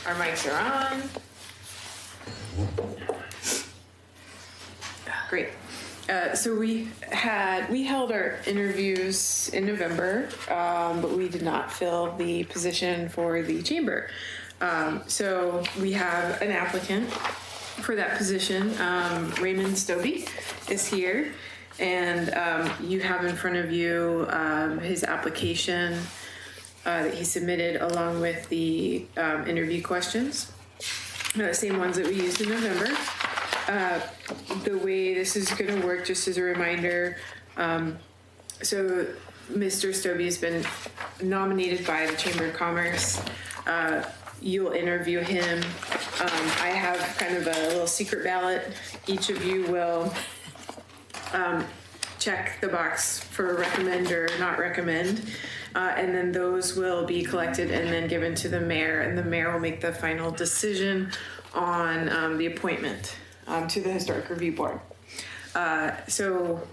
Our mics are on. Great. So we held our interviews in November, but we did not fill the position for the chamber. So we have an applicant for that position. Raymond Stobbe is here, and you have in front of you his application that he submitted along with the interview questions, same ones that we used in November. The way this is going to work, just as a reminder, so Mr. Stobbe has been nominated by the Chamber of Commerce. You'll interview him. I have kind of a little secret ballot. Each of you will check the box for recommend or not recommend. And then those will be collected and then given to the mayor, and the mayor will make the final decision on the appointment to the Historic Review Board. So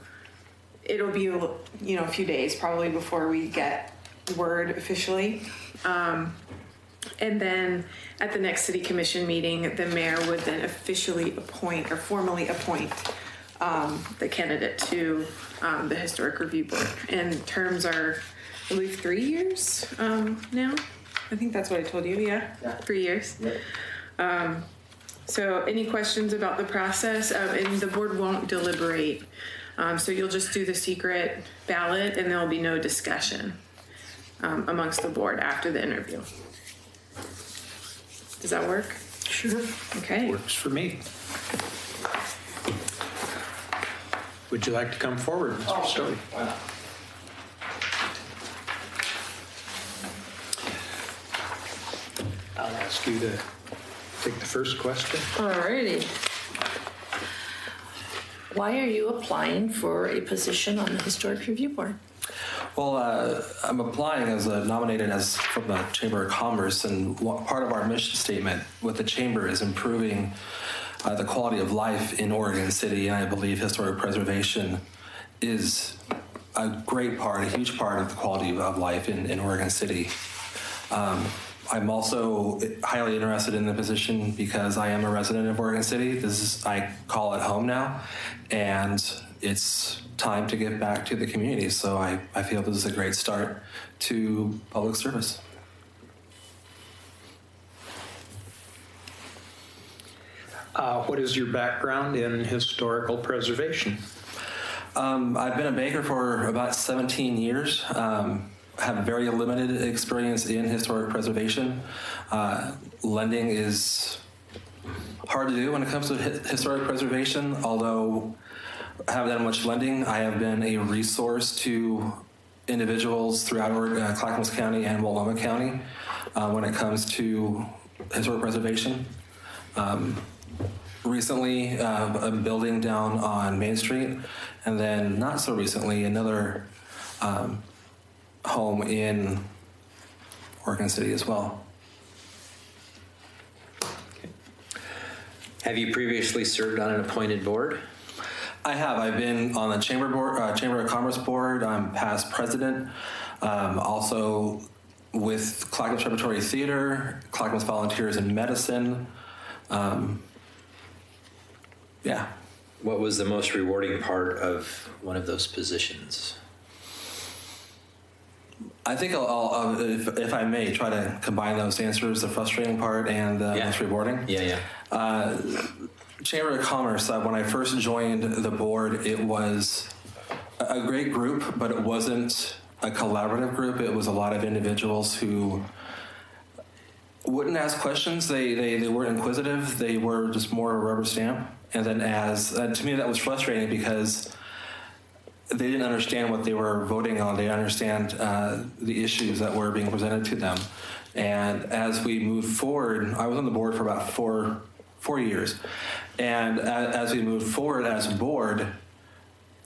it'll be a few days probably before we get word officially. And then at the next city commission meeting, the mayor would then officially appoint or formally appoint the candidate to the Historic Review Board. And terms are, I believe, 3 years now. I think that's what I told you. Yeah. 3 years. Yeah. So any questions about the process? And the board won't deliberate. So you'll just do the secret ballot and there'll be no discussion amongst the board after the interview. Does that work? Sure. Okay. Works for me. Would you like to come forward, Mr. Stobbe? Why not? I'll ask you to take the first question. Alrighty. Why are you applying for a position on the Historic Review Board? Well, I'm applying as nominated as from the Chamber of Commerce, and part of our mission statement with the Chamber is improving the quality of life in Oregon City, and I believe historic preservation is a great part, a huge part of the quality of life in Oregon City. I'm also highly interested in the position because I am a resident of Oregon City. I call it home now, and it's time to give back to the community. So I feel this is a great start to public service. What is your background in historical preservation? I've been a baker for about 17 years. Have very limited experience in historic preservation. Lending is hard to do when it comes to historic preservation, although I haven't done much lending. I have been a resource to individuals throughout Clackamas County and Multnomah County when it comes to historic preservation. Recently, a building down on Main Street, and then not so recently, another home in Oregon City as well. Okay. Have you previously served on an appointed board? I have. I've been on the Chamber of Commerce board. I'm past president. Also with Clackamas Repertory Theater, Clackamas Volunteers in Medicine. Yeah. What was the most rewarding part of one of those positions? I think I'll if I may, try to combine those answers, the frustrating part and the most rewarding. Yeah. Chamber of Commerce, when I first joined the board, it was a great group, but it wasn't a collaborative group. It was a lot of individuals who wouldn't ask questions. They weren't inquisitive. They were just more a rubber stamp. And then to me, that was frustrating because they didn't understand what they were voting on. They didn't understand the issues that were being presented to them. And as we moved forward, I was on the board for about four years. And as we moved forward as a board,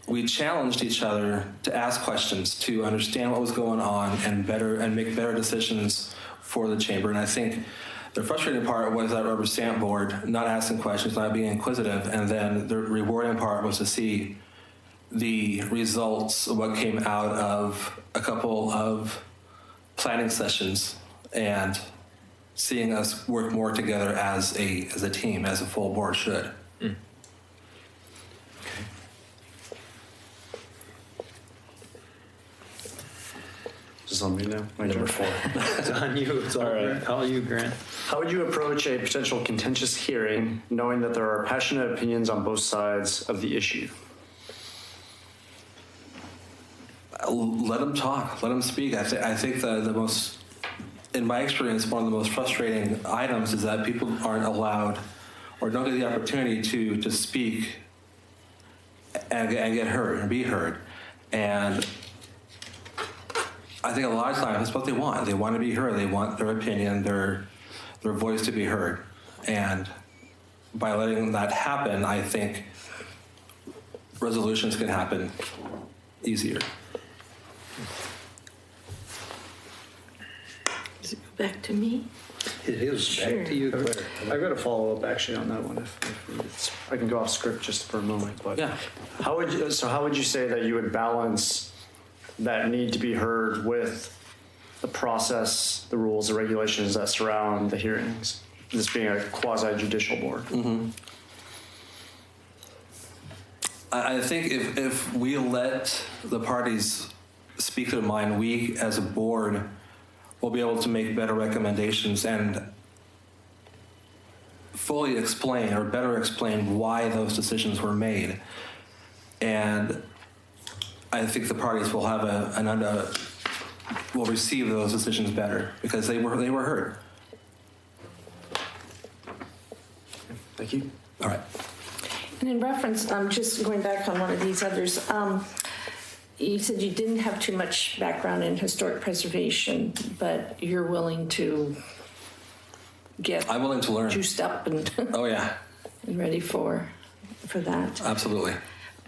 we challenged each other to ask questions, to understand what was going on and make better decisions for the chamber. And I think the frustrating part was that rubber stamp board, not asking questions, not being inquisitive. And then the rewarding part was to see the results of what came out of a couple of planning sessions and seeing us work more together as a team, as a full board should. Just on me now. My Number turn. 4. It's on you. It's all, All right. all you, Grant. How would you approach a potential contentious hearing, knowing that there are passionate opinions on both sides of the issue? Let them talk. Let them speak. I think the most, in my experience, one of the most frustrating items is that people aren't allowed or don't get the opportunity to speak and get heard and be heard. And I think a lot of times that's what they want. They want to be heard. They want their opinion, their voice to be heard. And by letting that happen, I think resolutions can happen easier. Does it go back to me? It is Sure. back to you, Claire. I've got a follow up actually on that one. If I can go off script just for a moment, but Yeah. how would you say that you would balance that need to be heard with the process, the rules, the regulations that surround the hearings? This being a quasi judicial board. I think if we let the parties speak their mind, we as a board will be able to make better recommendations and fully explain or better explain why those decisions were made. And I think the parties will have will receive those decisions better because they were heard. Thank you. All right. And in reference, just going back on one of these others, you said you didn't have too much background in historic preservation, but you're willing to get I'm willing to learn. juiced up and, Oh yeah, and ready for that. absolutely.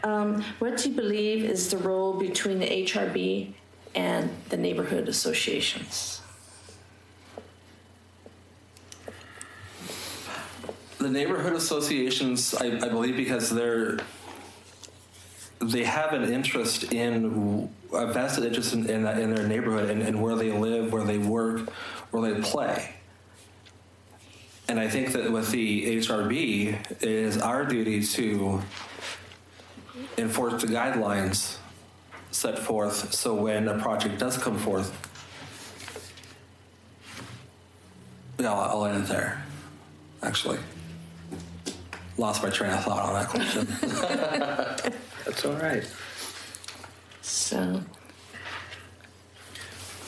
What do you believe is the role between the HRB and the neighborhood associations? The neighborhood associations, I believe, because they have an interest a vested interest in their neighborhood and where they live, where they work, where they play. And I think that with the HRB, it is our duty to enforce the guidelines set forth so when a project does come forth, yeah, I'll end it there, actually. Lost my train of thought on that question. That's all right. So,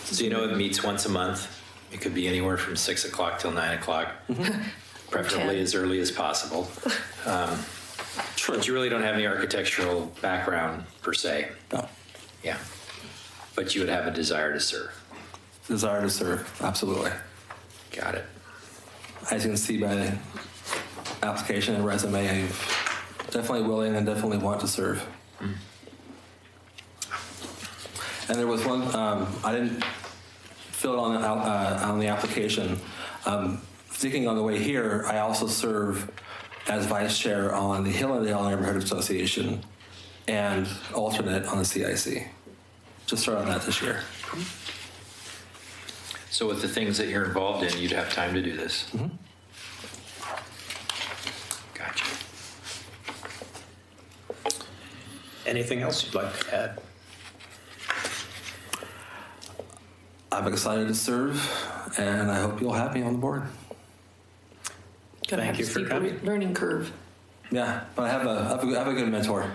So you know it meets once a month. It could be anywhere from 6 o'clock till 9 o'clock, preferably 10. as early as possible. True. But you really don't have any architectural background per se. No. Yeah. But you would have a desire to serve. Desire to serve, absolutely. Got it. As you can see by the application and resume, I'm definitely willing and definitely want to serve. And there was one, I didn't fill it on the application. Thinking on the way here, I also serve as vice chair on the Hillendale Neighborhood Association and alternate on the CIC. Just started on that this year. So with the things that you're involved in, you'd have time to do this. Gotcha. Anything else you'd like to add? I'm excited to serve, and I hope you'll have me on the board. gonna Thank have you a for steep coming. learning curve. Yeah, but I have a good mentor.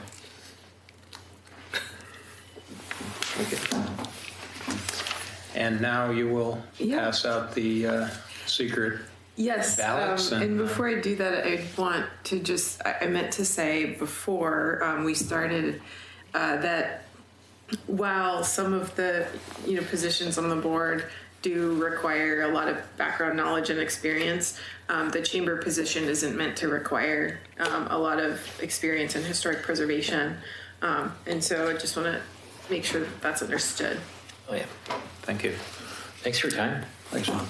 Okay. And now you will Yeah. pass out the secret. Yes, ballots and and, before I do that, I want to just, I meant to say before we started that while some of the, positions on the board do require a lot of background knowledge and experience, the chamber position isn't meant to require a lot of experience in historic preservation. And so I just want to make sure that that's understood. Oh, yeah. Thank you. Thanks for your time. Thanks, Sean.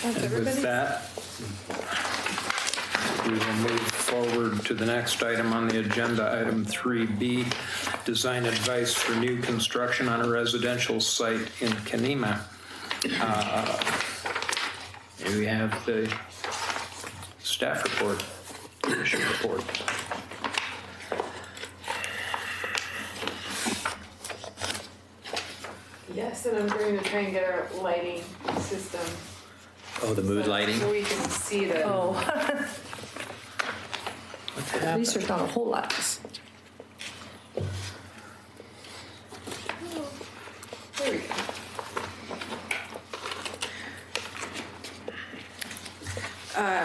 With that, we will move forward to the next item on the agenda, item 3B, design advice for new construction on a residential site in Kenema. Here we have the staff report, commission report. Yes, and I'm going to try and get our lighting system. Oh, the mood lighting? So we can see the. Oh, What's at least there's not a whole lot. There we go.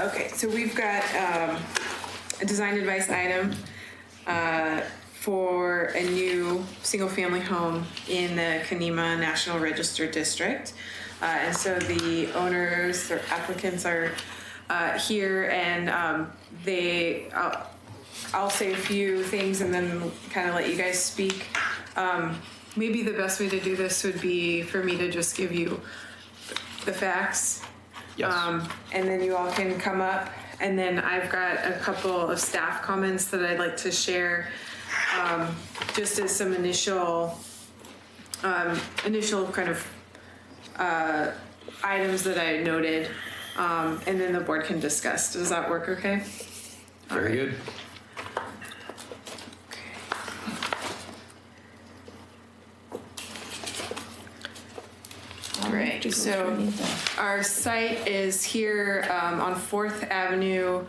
Okay, so we've got a design advice item for a new single-family home in the Kenema National Register District. And so the owners or applicants are here, and I'll say a few things and then kind of let you guys speak. Maybe the best way to do this would be for me to just give you the facts. Yes. And then you all can come up, and then I've got a couple of staff comments that I'd like to share, just as some initial kind of items that I noted, and then the board can discuss. Does that work okay? Very good. All right, so our site is here on 4th Avenue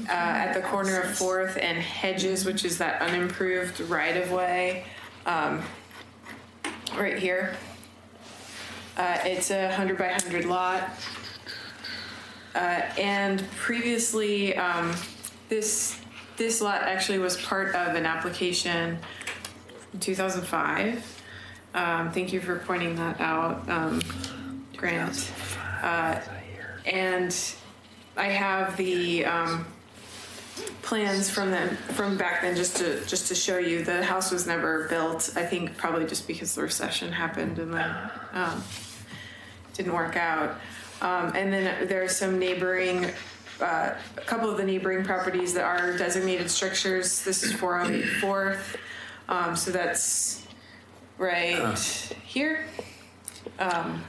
at the corner of 4th and Hedges, which is that unimproved right-of-way right here. It's a 100 by 100 lot. And previously, this lot actually was part of an application in 2005. Thank you for pointing that out, Grant. And I have the plans from back then just to show you. The house was never built. I think probably just because the recession happened and then didn't work out. And then there are some neighboring, a couple of the neighboring properties that are designated structures. This is 408 4th, so that's right here, kind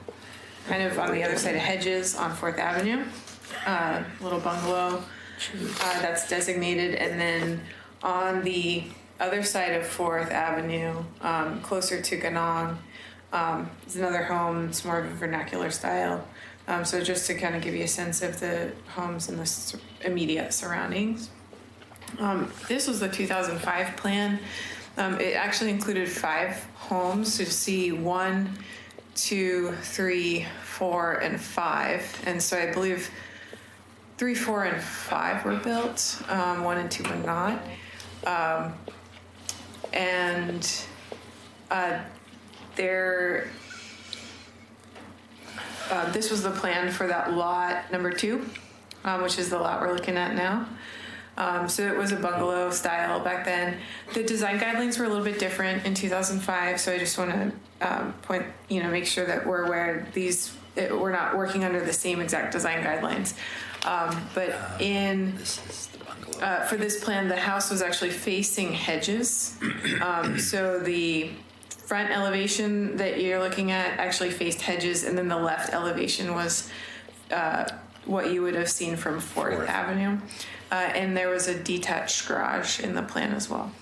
of on the other side of Hedges on 4th Avenue, little bungalow that's designated. And then on the other side of 4th Avenue, closer to Ganong, is another home. It's more of a vernacular style. So just to kind of give you a sense of the homes in the immediate surroundings. This was the 2005 plan. It actually included 5 homes, so you see 1, 2, 3, 4, and 5. And so I believe 3, 4, and 5 were built. 1 and 2 were not. This was the plan for that lot number 2, which is the lot we're looking at now. So it was a bungalow style back then. The design guidelines were a little bit different in 2005. So I just want to make sure that we're aware we're not working under the same exact design guidelines. But for this plan, the house was actually facing Hedges. So the front elevation that you're looking at actually faced Hedges, and then the left elevation was what you would have seen from 4th Avenue. And there was a detached garage in the plan as well.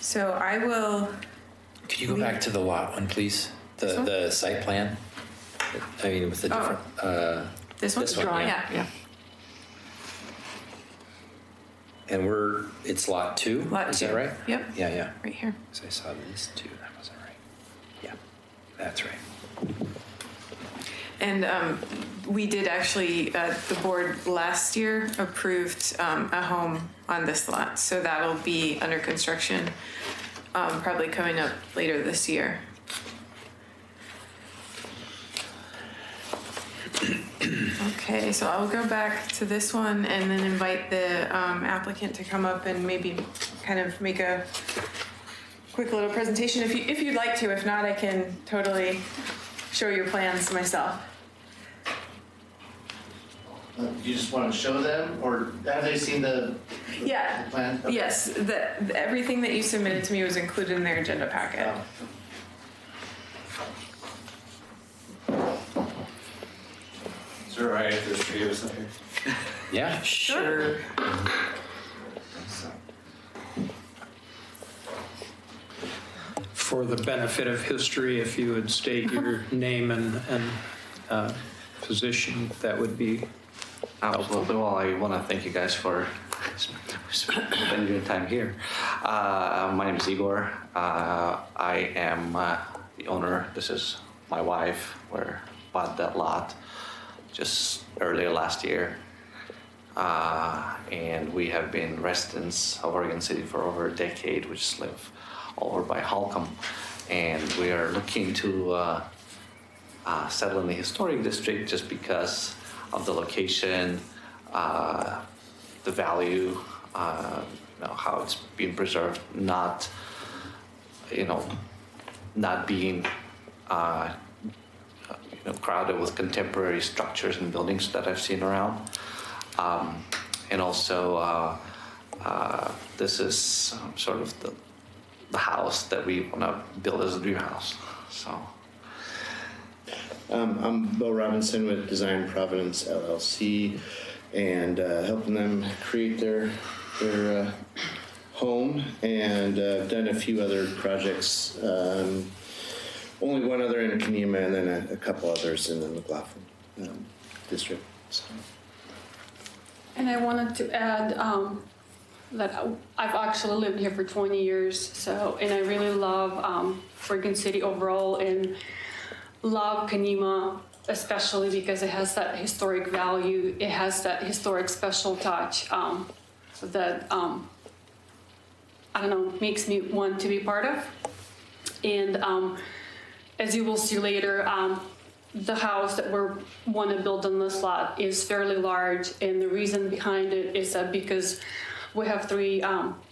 So I will. Could you go back to the lot one, please? The site plan? I mean, with the different. This one's drawing. Yeah. And it's lot 2? Lot 2. Is that right? Yep. Yeah. Right here. Because I saw this 2. That wasn't right. Yeah, that's right. And we did actually, the board last year approved a home on this lot. So that'll be under construction, probably coming up later this year. Okay, so I'll go back to this one and then invite the applicant to come up and maybe kind of make a quick little presentation if you'd like to. If not, I can totally show your plans myself. You just want to show them, or have they seen the Yeah. plan? Okay. Yes, everything that you submitted to me was included in their agenda packet. Oh. Is it all right if there's 3 of us up here? Yeah. Sure. For the benefit of history, if you would state your name and position, that would be Absolutely. Well, I want to thank you guys for spending your time here. My name is Igor. I am the owner. This is my wife. We bought that lot just earlier last year. And we have been residents of Oregon City for over a decade. We just live over by Holcomb. And we are looking to settle in the historic district just because of the location, the value, how it's being preserved, not being crowded with contemporary structures and buildings that I've seen around. And also, this is sort of the house that we want to build as a dream house. So. I'm Bo Robinson with Design Providence LLC, and helping them create their home, and I've done a few other projects. Only one other in Kenema, and then a couple others in the McLaughlin district. So. And I wanted to add that I've actually lived here for 20 years, and I really love Oregon City overall, and love Kenema, especially because it has that historic value. It has that historic special touch that makes me want to be part of. And as you will see later, the house that we want to build on this lot is fairly large, and the reason behind it is that because we have 3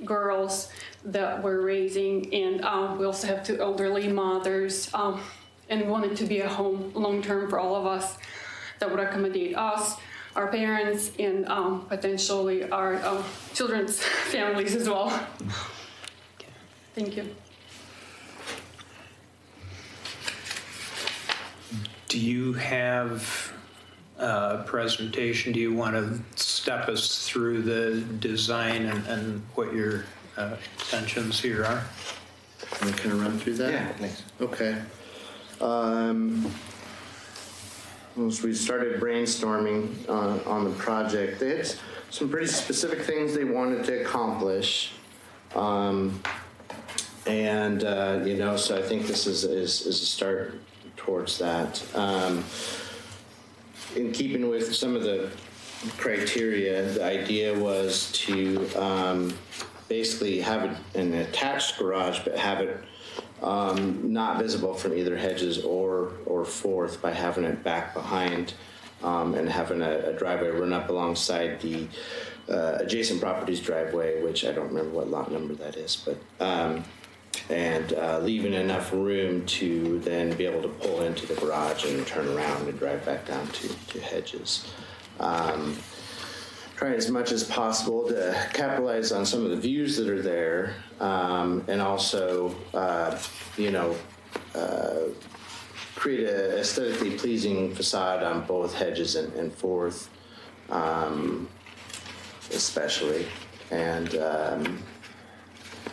girls that we're raising, and we also have 2 elderly mothers. And we want it to be a home long-term for all of us that would accommodate us, our parents, and potentially our children's families as well. Thank you. Do you have a presentation? Do you want to step us through the design and what your intentions here are? Can I kind of run through that? Yeah, thanks. Okay. Once we started brainstorming on the project, they had some pretty specific things they wanted to accomplish, so I think this is a start towards that. In keeping with some of the criteria, the idea was to basically have an attached garage, but have it not visible from either hedges or Fourth, by having it back behind and having a driveway run up alongside the adjacent property's driveway, which I don't remember what lot number that is, but and leaving enough room to then be able to pull into the garage and turn around and drive back down to hedges. Trying as much as possible to capitalize on some of the views that are there, and also, create a aesthetically pleasing facade on both hedges and Fourth, especially, and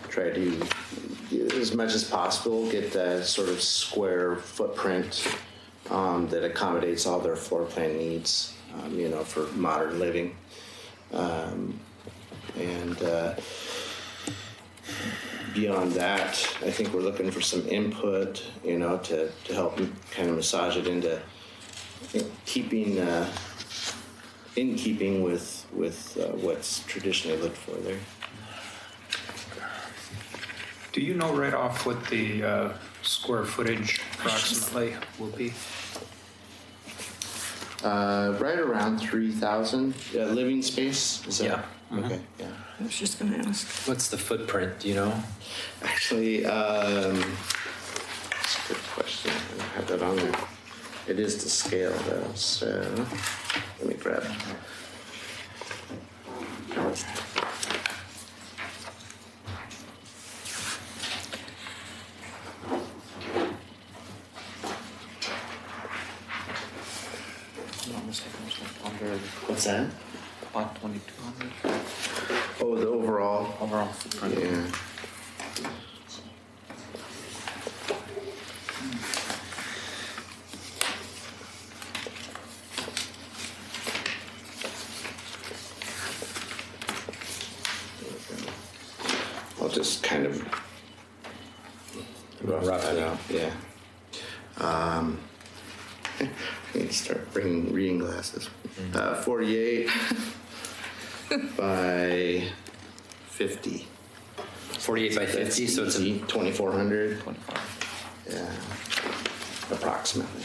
try to, as much as possible, get the sort of square footprint that accommodates all their floor plan needs, for modern living. Beyond that, I think we're looking for some input, to help kind of massage it into keeping with what's traditionally looked for there. Do you know right off what the square footage approximately will be? Right around 3,000 living space. Is that? Yeah. Okay. Yeah. I was just going to ask. What's the footprint, do you know? Actually, that's a good question. I don't have that on there. It is to scale though, so let me grab. I'm not mistaken, it's like under What's that? about 2,200 Oh, the overall. overall footprint. Yeah. I'll just kind of rough that out. Yeah. I need to start bringing reading glasses. 48 by 50. 48 by 50, so it's a 2,400. 25. Yeah, approximately.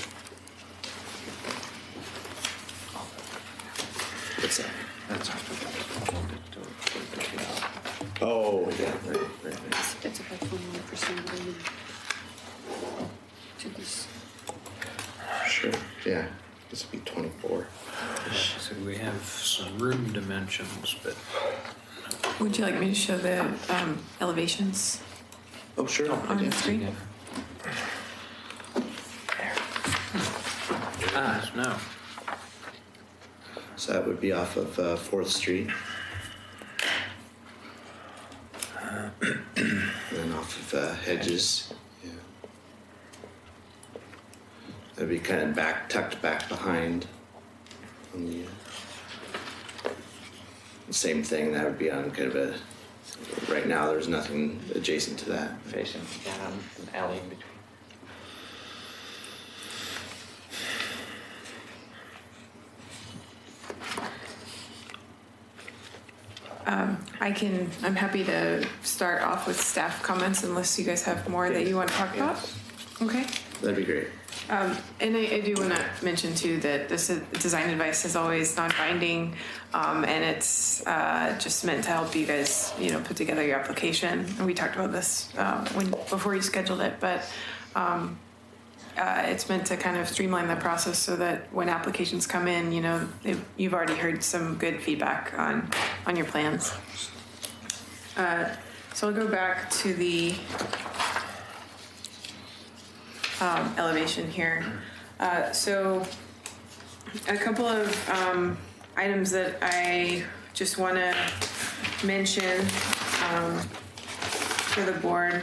What's that? That's after Oh, yeah, right. It's about 21% to this. Sure. Yeah, this would be 24. So we have some room dimensions, but Would you like me to show the elevations Oh, sure. on the screen? no. So that would be off of 4th Street. And then off of Hedges. Yeah. That'd be kind of tucked back behind. On the same thing. That would be on kind of a. Right now, there's nothing adjacent to that. facing down an alley in between. I'm happy to start off with staff comments unless you guys have more that you want to talk about. Okay. That'd be great. And I do want to mention too that this design advice is always non-binding, and it's just meant to help you guys, put together your application. And we talked about this before you scheduled it, but it's meant to kind of streamline the process so that when applications come in, you've already heard some good feedback on your plans. So I'll go back to the elevation here. So a couple of items that I just want to mention for the board.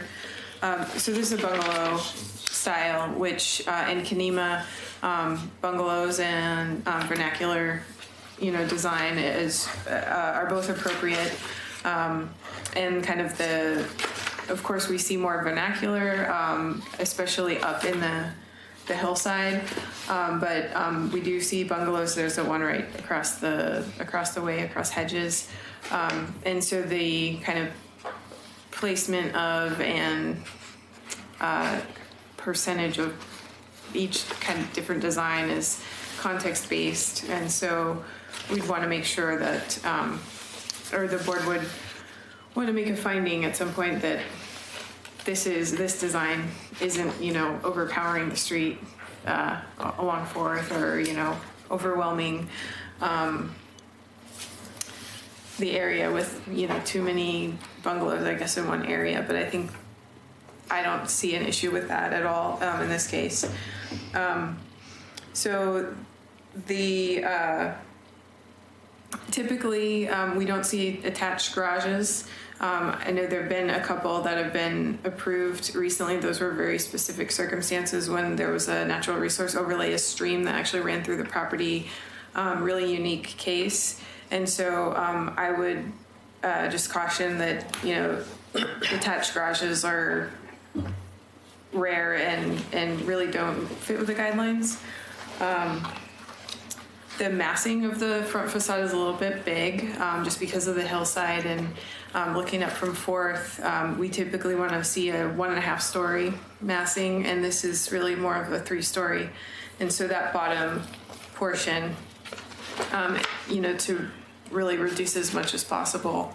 So this is a bungalow style, which in Kenema, bungalows and vernacular, design are both appropriate. And kind of of course, we see more vernacular, especially up in the hillside. But we do see bungalows. There's a one right across the way, across Hedges. And so the kind of placement of and percentage of each kind of different design is context-based. And so we'd want to make sure that, or the board would want to make a finding at some point that this design isn't, overpowering the street along 4th or, overwhelming the area with, too many bungalows, I guess, in one area. But I don't see an issue with that at all in this case. So the typically we don't see attached garages. I know there have been a couple that have been approved recently. Those were very specific circumstances when there was a natural resource overlay, a stream that actually ran through the property. Really unique case. And so I would just caution that, attached garages are rare and really don't fit with the guidelines. The massing of the front facade is a little bit big just because of the hillside, and looking up from 4th, we typically want to see a 1.5 story massing, and this is really more of a 3-story. And so that bottom portion, to really reduce as much as possible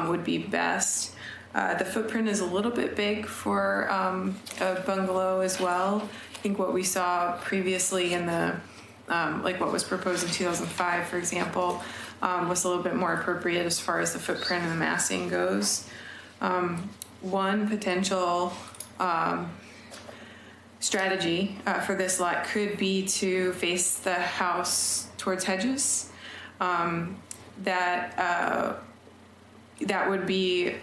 would be best. The footprint is a little bit big for a bungalow as well. I think what we saw previously in the, like what was proposed in 2005, for example, was a little bit more appropriate as far as the footprint and the massing goes. One potential strategy for this lot could be to face the house towards hedges. That would be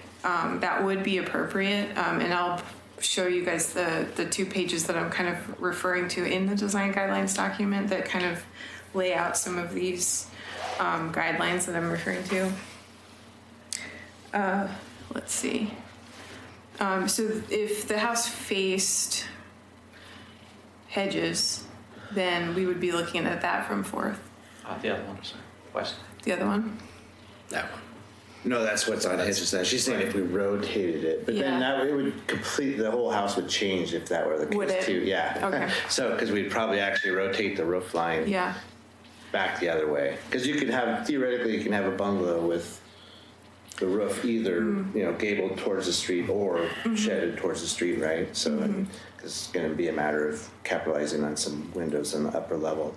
appropriate, and I'll show you guys the 2 pages that I'm kind of referring to in the design guidelines document that kind of lay out some of these guidelines that I'm referring to. Let's see. So if the house faced hedges, then we would be looking at that from 4th. The other one, sorry. West. The other one? That one. No, that's what's on his now. She's saying if we rotated it, but then Yeah. that it would complete the whole house would change if that were the case Would it? too. Yeah. Okay. So because we'd probably actually rotate the roof line Yeah. back the other way, because you could have theoretically you can have a bungalow with the roof either gabled towards the street or shedded towards the street, right? So it's going to be a matter of capitalizing on some windows on the upper level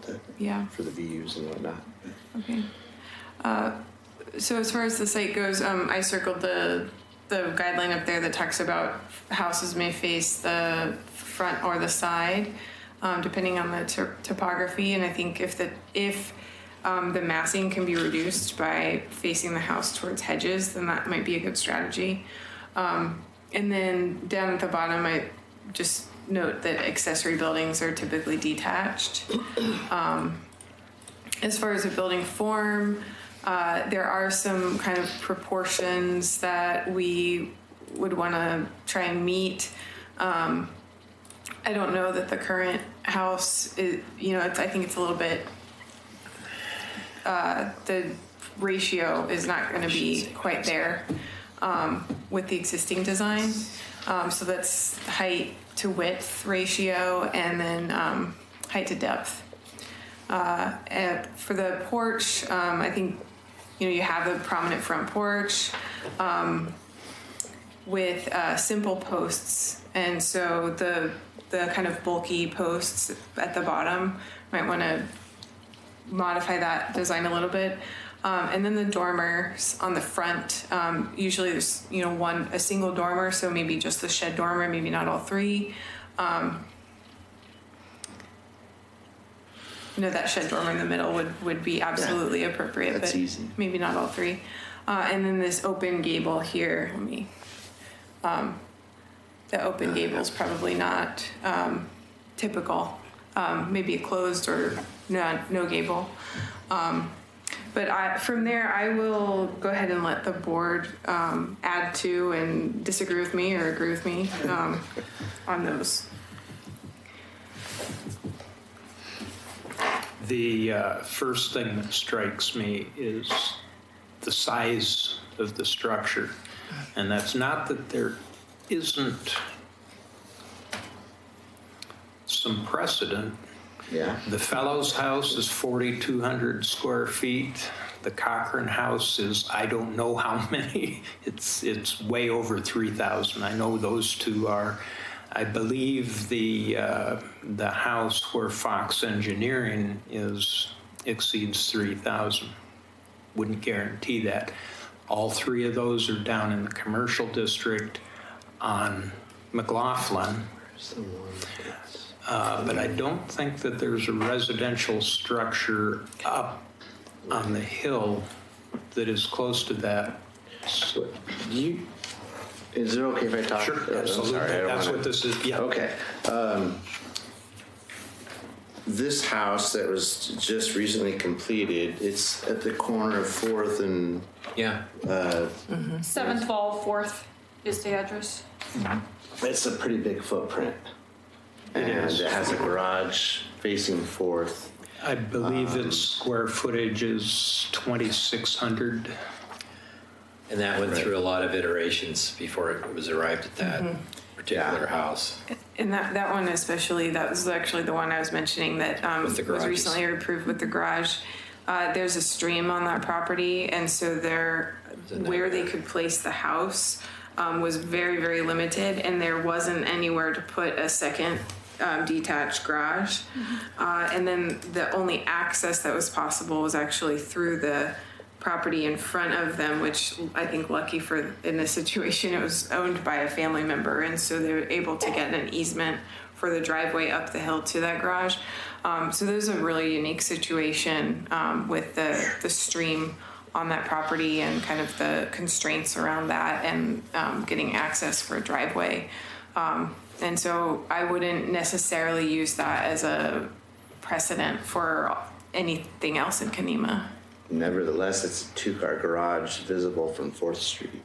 for the views and whatnot. Okay. So as far as the site goes, I circled the guideline up there that talks about houses may face the front or the side, depending on the topography. And I think if the massing can be reduced by facing the house towards hedges, then that might be a good strategy. And then down at the bottom, I just note that accessory buildings are typically detached. As far as a building form, there are some kind of proportions that we would want to try and meet. I don't know that the current house is, I think it's a little bit, the ratio is not going to be quite there with the existing design. So that's height to width ratio and then height to depth. And for the porch, I think you have a prominent front porch with simple posts, and so the kind of bulky posts at the bottom might want to modify that design a little bit. And then the dormers on the front, usually there's a single dormer, so maybe just the shed dormer, maybe not all 3. That shed dormer in the middle would be absolutely appropriate. That's but easy. Maybe not all 3. And then this open gable here, the open gable is probably not typical. Maybe a closed or no gable. But from there, I will go ahead and let the board add to and disagree with me or agree with me on those. The first thing that strikes me is the size of the structure. And that's not that there isn't some precedent. Yeah. The Fellows House is 4,200 square feet. The Cochran House is, I don't know how many. It's way over 3,000. I know those two are. I believe the house where Fox Engineering exceeds 3,000. Wouldn't guarantee that. All 3 of those are down in the commercial district on McLaughlin. But I don't think that there's a residential structure up on the hill that is close to that. So is it okay if I talk? Sure, I'm absolutely. sorry, I don't That's wanna- what this is. Yeah. Okay. This house that was just recently completed, it's at the corner of 4th and Yeah. 712 4th is the address. it's a pretty big footprint. And it has a garage facing 4th. I believe its square footage is 2,600. And that went through a lot of iterations before it was arrived at that particular house. And that one especially, that was actually the one I was mentioning that With the was garages. recently approved with the garage. There's a stream on that property, and so where they could place the house was very, very limited, and there wasn't anywhere to put a second detached garage. And then the only access that was possible was actually through the property in front of them, which I think lucky for in this situation, it was owned by a family member, and so they were able to get an easement for the driveway up the hill to that garage. So there's a really unique situation with the stream on that property and kind of the constraints around that, and getting access for a driveway. And so I wouldn't necessarily use that as a precedent for anything else in Kenema. Nevertheless, it's a two-car garage visible from 4th Street.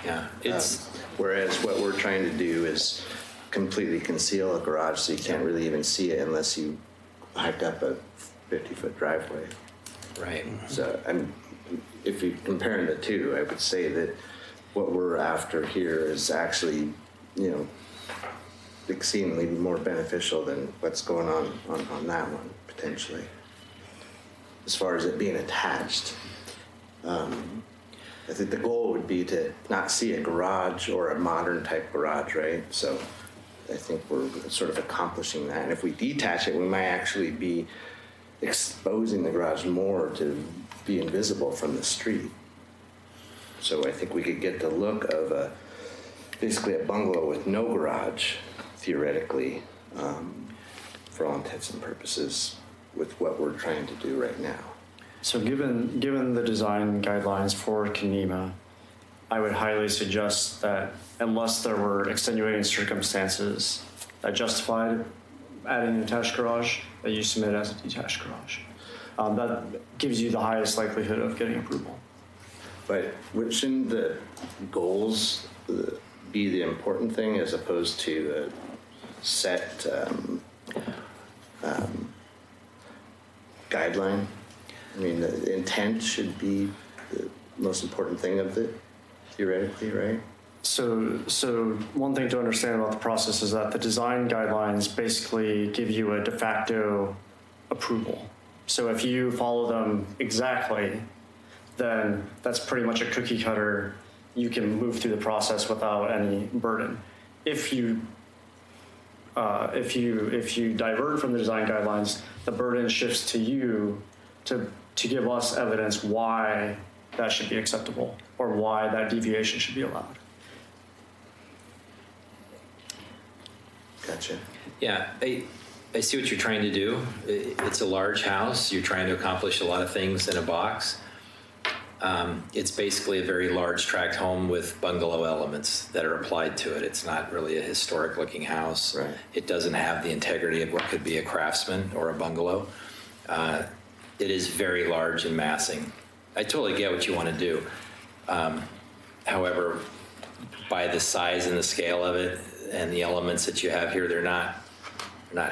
Yeah, it's, Whereas what we're trying to do is completely conceal a garage so you can't really even see it unless you hike up a 50-foot driveway. right. So, if you're comparing the two, I would say that what we're after here is actually, exceedingly more beneficial than what's going on that one, potentially. As far as it being attached. I think the goal would be to not see a garage or a modern type garage, right? So I think we're sort of accomplishing that. And if we detach it, we might actually be exposing the garage more to be invisible from the street. So I think we could get the look of basically a bungalow with no garage, theoretically, for all intents and purposes, with what we're trying to do right now. So given the design guidelines for Kenema, I would highly suggest that unless there were extenuating circumstances that justified adding an attached garage, that you submit as a detached garage. That gives you the highest likelihood of getting approval. But shouldn't the goals be the important thing as opposed to a set guideline? I mean, the intent should be the most important thing of it, theoretically, right? So one thing to understand about the process is that the design guidelines basically give you a de facto approval. So if you follow them exactly, then that's pretty much a cookie cutter. You can move through the process without any burden. If you divert from the design guidelines, the burden shifts to you to give us evidence why that should be acceptable or why that deviation should be allowed. Gotcha. Yeah, I see what you're trying to do. It's a large house. You're trying to accomplish a lot of things in a box. It's basically a very large tract home with bungalow elements that are applied to it. It's not really a historic looking house. Right. It doesn't have the integrity of what could be a craftsman or a bungalow. It is very large in massing. I totally get what you want to do. However, by the size and the scale of it and the elements that you have here, they're not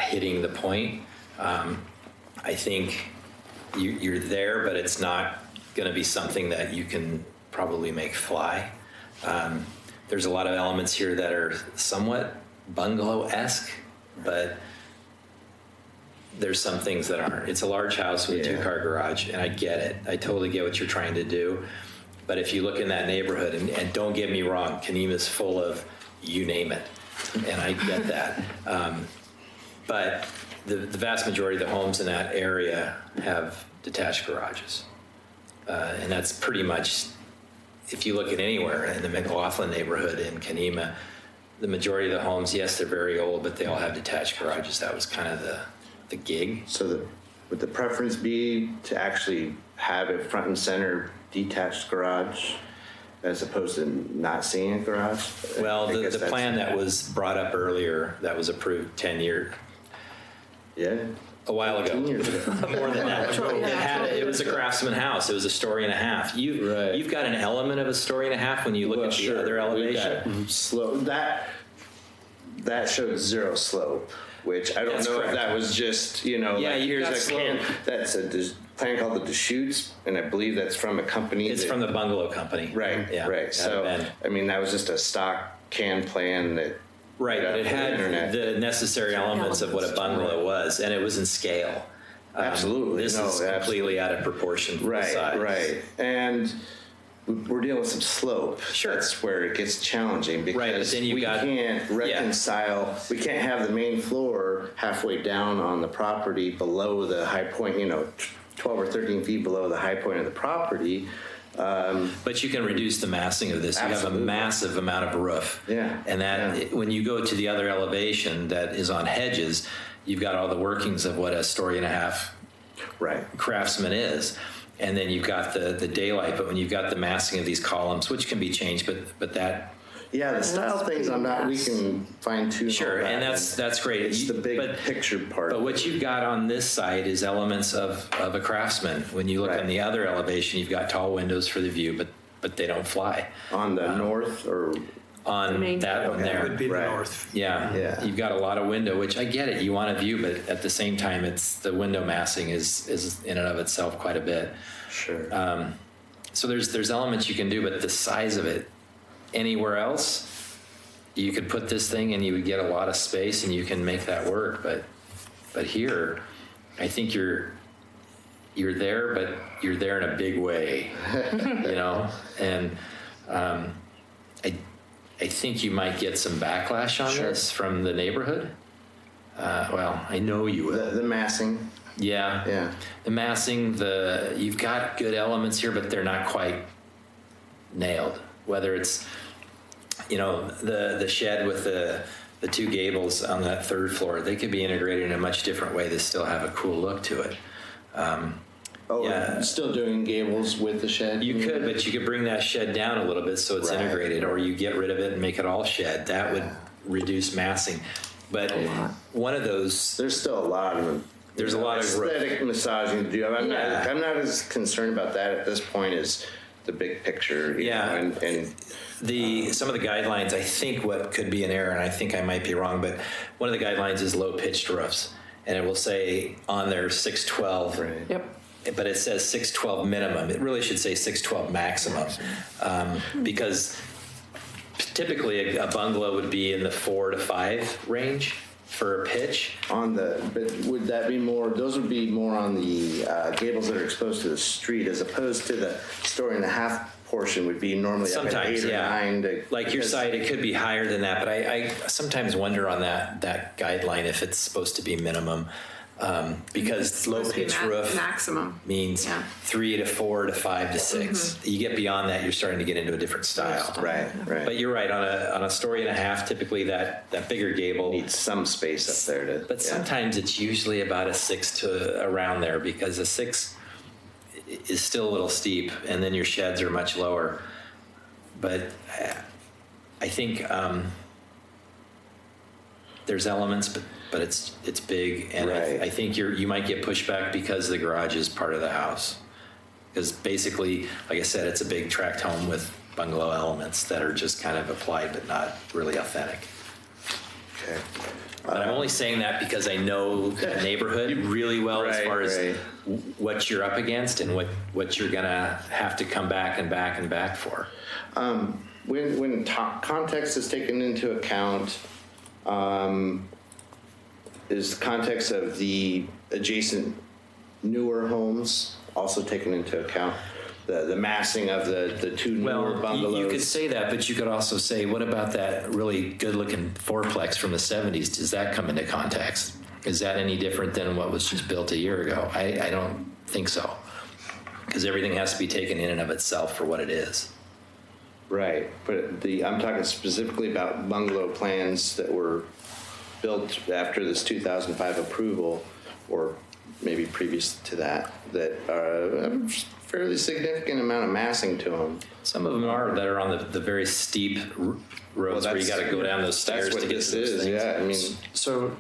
hitting the point. I think you're there, but it's not going to be something that you can probably make fly. There's a lot of elements here that are somewhat bungalow-esque, but there's some things that aren't. It's a large house with a two-car garage, and I get it. I totally get what you're trying to do. But if you look in that neighborhood, and don't get me wrong, Kenema's full of you name it, and I get that. But the vast majority of the homes in that area have detached garages. And that's pretty much, if you look at anywhere in the McLaughlin neighborhood in Kenema, the majority of the homes, yes, they're very old, but they all have detached garages. That was kind of the gig. So would the preference be to actually have a front and center detached garage as opposed to not seeing a garage? Well, I guess the that's- plan that was brought up earlier, that was approved 10 years, Yeah. a while ago. 10 years ago. More than that. It was a craftsman house. It was a story and a half. Right. You've got an element of a story and a half when you look at the other elevation. Slope. That showed zero slope, which I don't That's know correct. if that was just, Yeah, like you've got here's a can. slope. That's a plan called the Deschutes, and I believe that's from a company. It's from the bungalow company. Right, Yeah. right. out of So, Bend. I mean, that was just a stock can plan that. Right, got but it from the had internet. the necessary elements of what a bungalow was, and it was in scale. Absolutely. This No, is absolutely. completely out of proportion for the Right, size. right. And we're dealing with some slope. Sure. That's where it gets challenging because Right, but then you've we got- can't reconcile. We can't have the main floor halfway down on the property below the high point. 12 or 13 feet below the high point of the property. But you can reduce the massing of this. You have a Absolutely. massive amount of roof. Yeah, And that, yeah. when you go to the other elevation that is on hedges, you've got all the workings of what a story and a half Right. Craftsman is. And then you've got the daylight, but when you've got the massing of these columns, which can be changed, but that, Yeah, the style things we can fine tune. sure, and that's great. It's the big But- picture part. But what you've got on this side is elements of a Craftsman. When you look Right. on the other elevation, you've got tall windows for the view, but they don't fly. on the north or On main- that one there. Would be the Right. north. Yeah. Yeah. You've got a lot of window, which I get it. You want a view, but at the same time, it's the window massing is in and of itself quite a bit. sure. So there's elements you can do, but the size of it, anywhere else, you could put this thing and you would get a lot of space and you can make that work. But here, I think you're there, but you're there in a big way, And I think you might get some backlash on this from the neighborhood. Well, I know you will. the massing. Yeah. Yeah. The massing, you've got good elements here, but they're not quite nailed. Whether it's, the shed with the two gables on that third floor, they could be integrated in a much different way to still have a cool look to it. Oh, Yeah. still doing gables with the shed? You could, but you could bring that shed down a little bit so it's Right. integrated, or you get rid of it and make it all shed. That would reduce massing. But one of those, There's still a lot of There's a lot of aesthetic massaging to do. I'm Yeah. not as concerned about that at this point as the big picture. Yeah. And some of the guidelines, I think what could be an error, and I think I might be wrong, but one of the guidelines is low pitched roofs. And it will say on there 612. Right. Yep. But it says 612 minimum. It really should say 612 maximum, because typically a bungalow would be in the 4 to 5 range for a pitch. but would that be more? Those would be more on the gables that are exposed to the street, as opposed to the story and a half portion would be normally up at Sometimes, 8 or yeah. 9. Like your side, it could be higher than that, but I sometimes wonder on that guideline if it's supposed to be minimum, because low Supposed to be pitch roof maximum. means Yeah. 3 to 4 to 5 to 6. You get beyond that, you're starting to get into a different style. Right. But you're right, on a story and a half, typically that bigger gable. Needs some space up there to. But sometimes it's usually about a 6 to around there, because a 6 is still a little steep, and then your sheds are much lower. But I think there's elements, but it's big, and Right. I think you might get pushback because the garage is part of the house. Because basically, like I said, it's a big tract home with bungalow elements that are just kind of applied, but not really authentic. Okay. But I'm only saying that because I know the neighborhood really well, as Right, far as right. what you're up against and what you're gonna have to come back and back and back for. When context is taken into account, is the context of the adjacent newer homes also taken into account? The massing of the two newer Well, bungalows? you could say that, but you could also say, what about that really good-looking fourplex from the 70s? Does that come into context? Is that any different than what was just built a year ago? I don't think so, because everything has to be taken in and of itself for what it is. Right, but I'm talking specifically about bungalow plans that were built after this 2005 approval, or maybe previous to that are a fairly significant amount of massing to them. Some of them that are on the very steep roads where you got to go down those stairs That's what to get this to those is. things. Yeah, I mean, So,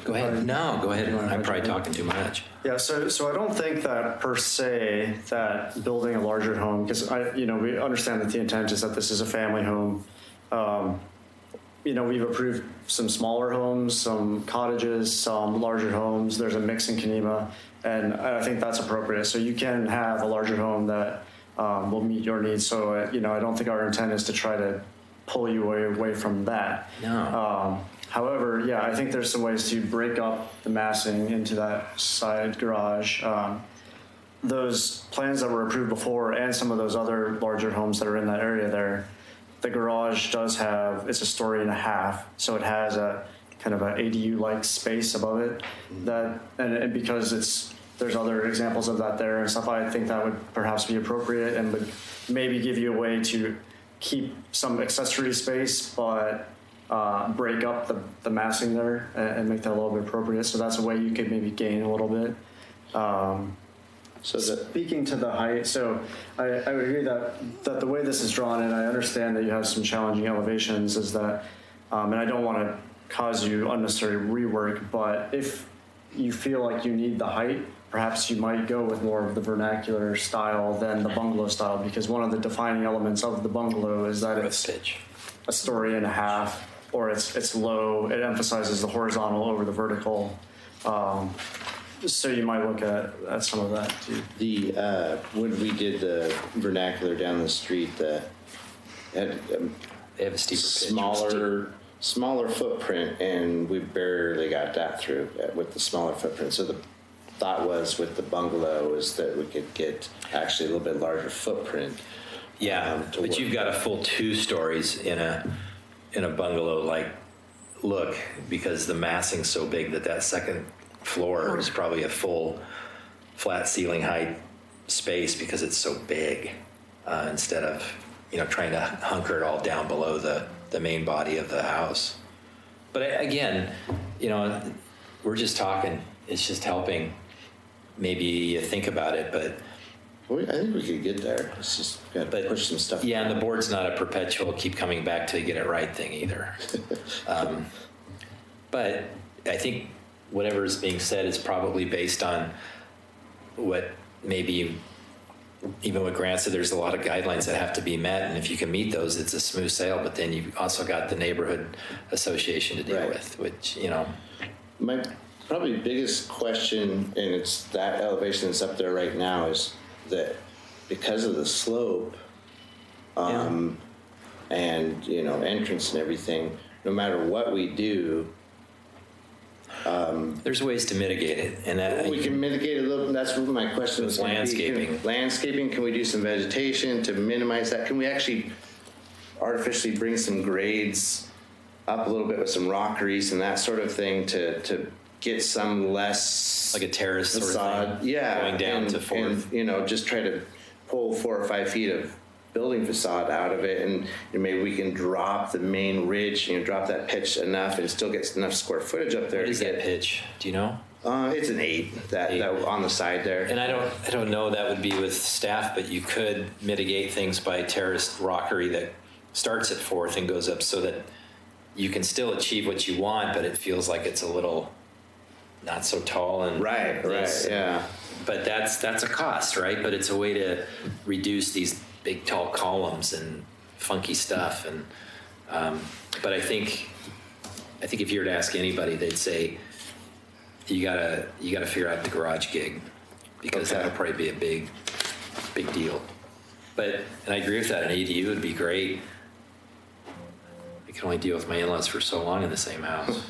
Go ahead. No, go ahead. I'm probably talking too much. yeah, so I don't think that per se that building a larger home, because we understand that the intent is that this is a family home. We've approved some smaller homes, some cottages, some larger homes. There's a mix in Kenema, and I think that's appropriate. So you can have a larger home that will meet your needs. So I don't think our intent is to try to pull you away from that. No. However, yeah, I think there's some ways to break up the massing into that side garage. those plans that were approved before and some of those other larger homes that are in that area there, the garage does have, it's a story and a half, so it has a kind of an ADU-like space above it. That, and because there's other examples of that there and stuff, I think that would perhaps be appropriate and would maybe give you a way to keep some accessory space, but break up the massing there and make that a little bit appropriate. So that's a way you could maybe gain a little bit. Speaking to the height, so I would agree that the way this is drawn, and I understand that you have some challenging elevations, is that, and I don't want to cause you unnecessary rework, but if you feel like you need the height, perhaps you might go with more of the vernacular style than the bungalow style, because one of the defining elements of the bungalow is that it's a story and a half, or it's low. It emphasizes the horizontal over the vertical. So you might look at some of that too. When we did the vernacular down the street, they have a steeper pitch. Smaller footprint, and we barely got that through with the smaller footprint. So the thought was with the bungalow is that we could get actually a little bit larger footprint. Yeah, but you've got a full 2 stories in a bungalow like look, because the massing's so big that second floor is probably a full flat ceiling height space because it's so big, instead of trying to hunker it all down below the main body of the house. But again, we're just talking. It's just helping. Maybe you think about it, but I think we could get there. It's just got to push some stuff. Yeah, and the board's not a perpetual keep coming back till you get it right thing either. But I think whatever is being said is probably based on what maybe even what Grant said. There's a lot of guidelines that have to be met, and if you can meet those, it's a smooth sail. But then you've also got the neighborhood association to deal with, which My probably biggest question, and it's that elevation that's up there right now, is that because of the slope, and entrance and everything, no matter what we do, there's ways to mitigate it, and that we can mitigate a little. That's what my question was. Landscaping. Landscaping. Can we do some vegetation to minimize that? Can we actually artificially bring some grades up a little bit with some rockeries and that sort of thing to get some less like a terrace facade, sort of thing, going down to 4th. And, just try to pull 4 or 5 feet of building facade out of it, and maybe we can drop the main ridge, drop that pitch enough and still get enough square footage up there. What is that pitch? Do you know? It's an 8 that on the side there. And I don't know that would be with staff, but you could mitigate things by terraced rockery that starts at 4th and goes up so that you can still achieve what you want, but it feels like it's a little not so tall and right, yeah. But that's a cost, right? But it's a way to reduce these big tall columns and funky stuff. And but I think if you were to ask anybody, they'd say you gotta figure out the garage gig, because that'll probably be a big deal. But and I agree with that. An ADU would be great. I can only deal with my in-laws for so long in the same house.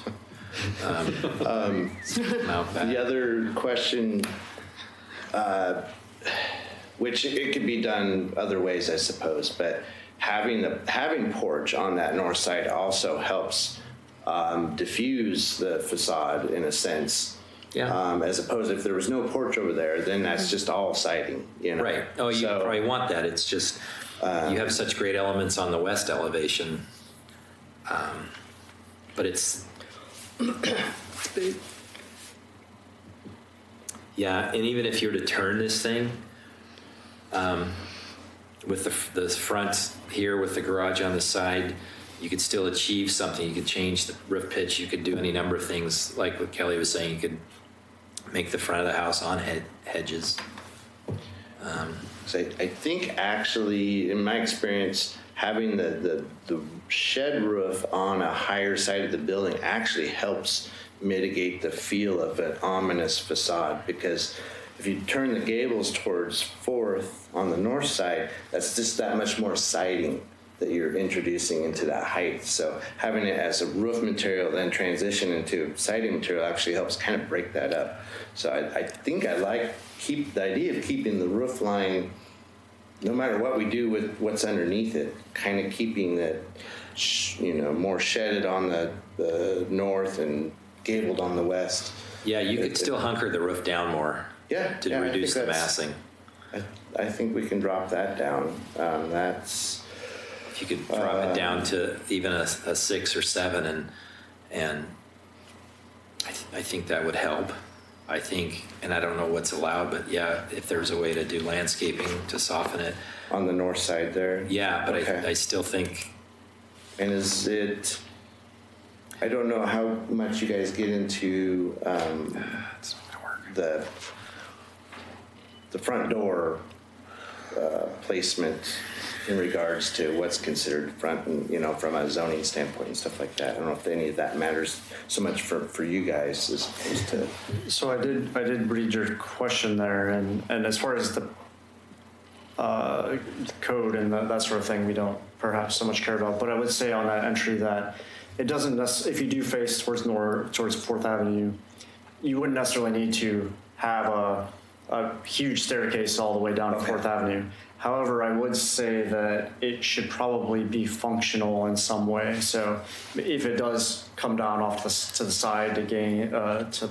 The other question, which it could be done other ways, I suppose, but having porch on that north side also helps diffuse the facade in a sense. Yeah. As opposed to if there was no porch over there, then that's just all siding. Right. Oh, you probably want that. It's just you have such great elements on the west elevation, but it's big. Yeah, and even if you were to turn this thing, with the front here with the garage on the side, you could still achieve something. You could change the roof pitch. You could do any number of things, like what Kelly was saying. You could make the front of the house on hedges. So I think actually, in my experience, having the shed roof on a higher side of the building actually helps mitigate the feel of an ominous facade, because if you turn the gables towards 4th on the north side, that's just that much more siding that you're introducing into that height. So having it as a roof material then transition into siding material actually helps kind of break that up. So I think I like the idea of keeping the roof line, no matter what we do with what's underneath it, kind of keeping that, more shedded on the north and gabled on the west. Yeah, you could still hunker the roof down more. Yeah, To yeah, I reduce the think that's- massing. I think we can drop that down. That's, If you could drop it down to even a 6 or 7, and I think that would help. I think, and I don't know what's allowed, but yeah, if there's a way to do landscaping to soften it, on the north side there. yeah. But Okay. I still think And is it, I don't know how much you guys get into it's not gonna work. the front door placement in regards to what's considered front and, from a zoning standpoint and stuff like that. I don't know if any of that matters so much for you guys as opposed to. So I did read your question there, and as far as the code and that sort of thing, we don't perhaps so much care about. But I would say on that entry that it doesn't if you do face towards 4th Avenue, you wouldn't necessarily need to have a huge staircase all the way down to 4th Avenue. However, I would say that it should probably be functional in some way. So if it does come down off to the side to gain to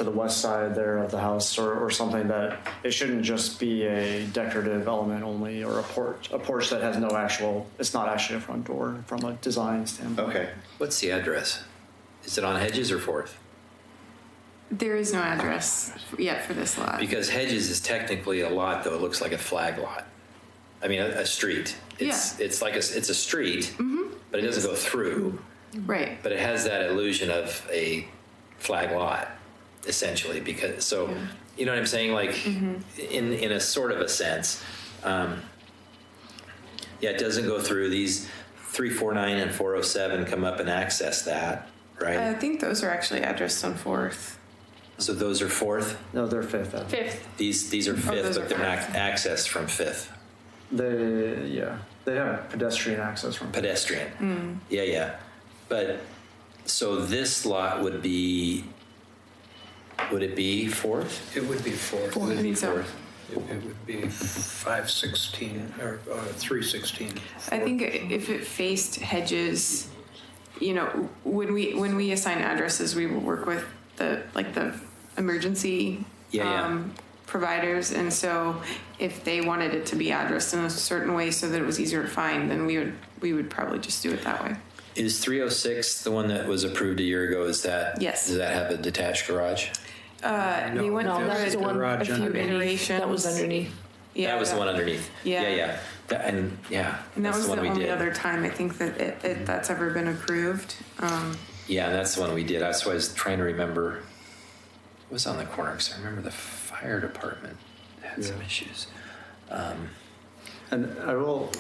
the west side there of the house or something, that it shouldn't just be a decorative element only, or a porch that has no actual, it's not actually a front door from a design standpoint. Okay. What's the address? Is it on Hedges or 4th? There is no address yet for this lot. Because Hedges is technically a lot, though it looks like a flag lot. I mean, a street. It's like it's a street, but it doesn't go through. Right. But it has that illusion of a flag lot, essentially. Because you know what I'm saying? Like in a sort of a sense, it doesn't go through. These 349 and 407 come up and access that, right? I think those are actually addressed on 4th. So those are 4th. No, they're 5th Avenue. 5th. These are 5th, those but are they're not 5th. accessed from 5th. They have pedestrian access from. Pedestrian. Yeah. But so this lot would be. Would it be 4th? It would be 4th. I think so. It would be 516 or 316. I think if it faced Hedges, when we assign addresses, we will work with the emergency providers, and so if they wanted it to be addressed in a certain way so that it was easier to find, then we would probably just do it that way. Is 306 the one that was approved a year ago? Is that Yes. Does that have a detached garage? They went No, through that's it the one, a garage few underneath. iterations. That was underneath. Yeah, That was the one underneath. Yeah. Yeah. And that that's was the the one we only did. other time I think that that's ever been approved. Yeah, and that's the one we did. That's why I was trying to remember. What was on the corner? Because I remember the fire department had some issues. And I will,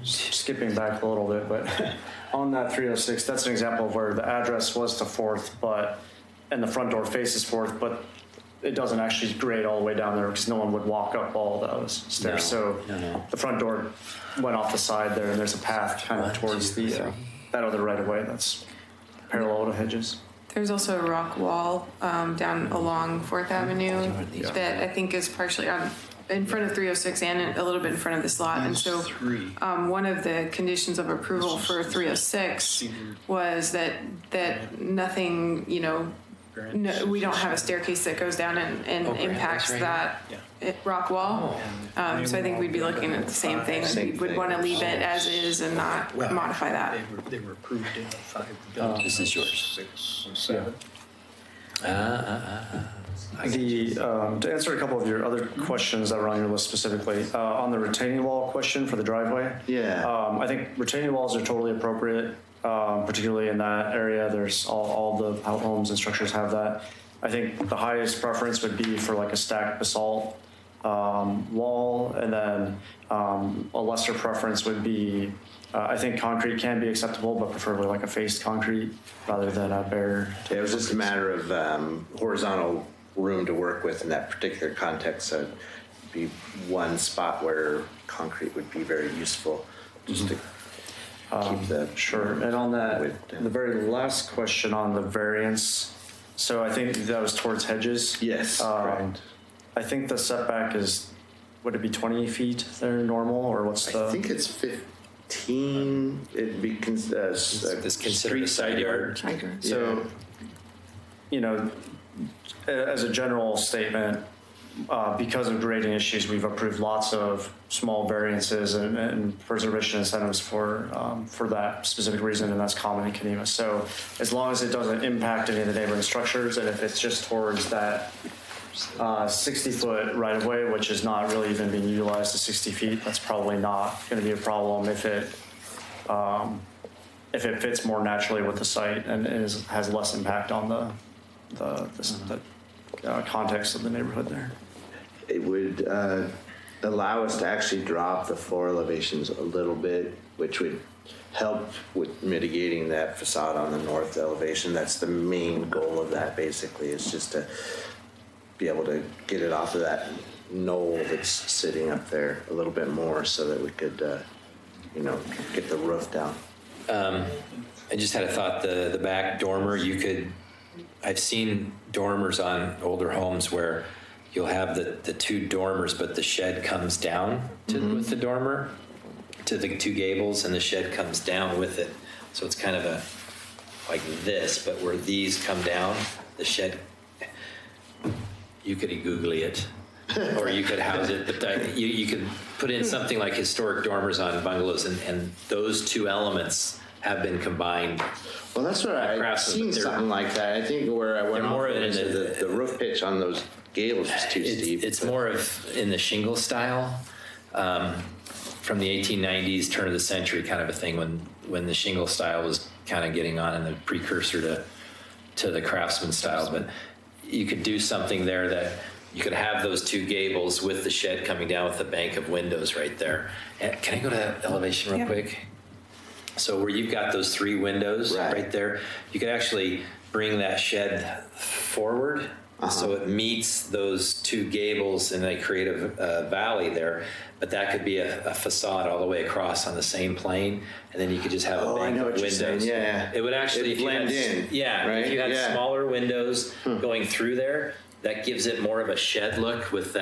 skipping back a little bit, but on that 306, that's an example of where the address was to 4th, and the front door faces 4th, but it doesn't actually grade all the way down there because no one would walk up all those stairs. So the front door went off the side there, and there's a path kind of towards that other right of way that's parallel to Hedges. There's also a rock wall down along 4th Avenue that I think is partially in front of 306 and a little bit in front of this lot. And so one of the conditions of approval for 306 was that nothing, no, we don't have a staircase that goes down and impacts that rock wall. So I think we'd be looking at the same thing. We would want to leave it as is and not modify that. They were approved in the 5 buildings. This is yours. 6 and 7. To answer a couple of your other questions that were on your list specifically, on the retaining wall question for the driveway. Yeah. I think retaining walls are totally appropriate, particularly in that area. There's all the homes and structures have that. I think the highest preference would be for like a stacked basalt wall, and then a lesser preference would be, I think concrete can be acceptable, but preferably like a faced concrete rather than a bare. It was just a matter of horizontal room to work with in that particular context. So it'd be one spot where concrete would be very useful, just to keep the Sure. And on that, width down. the very last question on the variance. So I think that was towards hedges. Yes, correct. I think the setback is, would it be 20 feet there normal, or what's the? I think it's 15. It'd be It's considered a side yard. So, you know, as a general statement, because of grading issues, we've approved lots of small variances and preservation incentives for that specific reason, and that's common in Kenema. So as long as it doesn't impact any of the neighboring structures, and if it's just towards that 60-foot right-of-way, which is not really even being utilized to 60 feet, that's probably not going to be a problem if it fits more naturally with the site and has less impact on the context of the neighborhood there. It would allow us to actually drop the floor elevations a little bit, which would help with mitigating that facade on the north elevation. That's the main goal of that, basically, is just to be able to get it off of that knoll that's sitting up there a little bit more so that we could, get the roof down. I just had a thought, the back dormer, I've seen dormers on older homes where you'll have the two dormers, but the shed comes down with the dormer to the two gables, and the shed comes down with it. So it's kind of like this, but where these come down, the shed, you could googly it, or you could house it, but you could put in something like historic dormers on bungalows, and those two elements have been combined. Well, that's what I've seen, something like that. I think where I went more into the roof pitch on those gables was too steep. It's more of in the shingle style from the 1890s, turn of the century kind of a thing, when the shingle style was kind of getting on, and the precursor to the craftsman style. But you could do something there that you could have those two gables with the shed coming down with the bank of windows right there. And can I go to that elevation real quick? So where you've got those three windows right there, you could actually bring that shed forward so it meets those two gables, and they create a valley there. But that could be a facade all the way across on the same plane, and then you could just have a bank of windows. Yeah, it would actually blend in. Yeah, right? If you had smaller windows going through there, that gives it more of a shed look with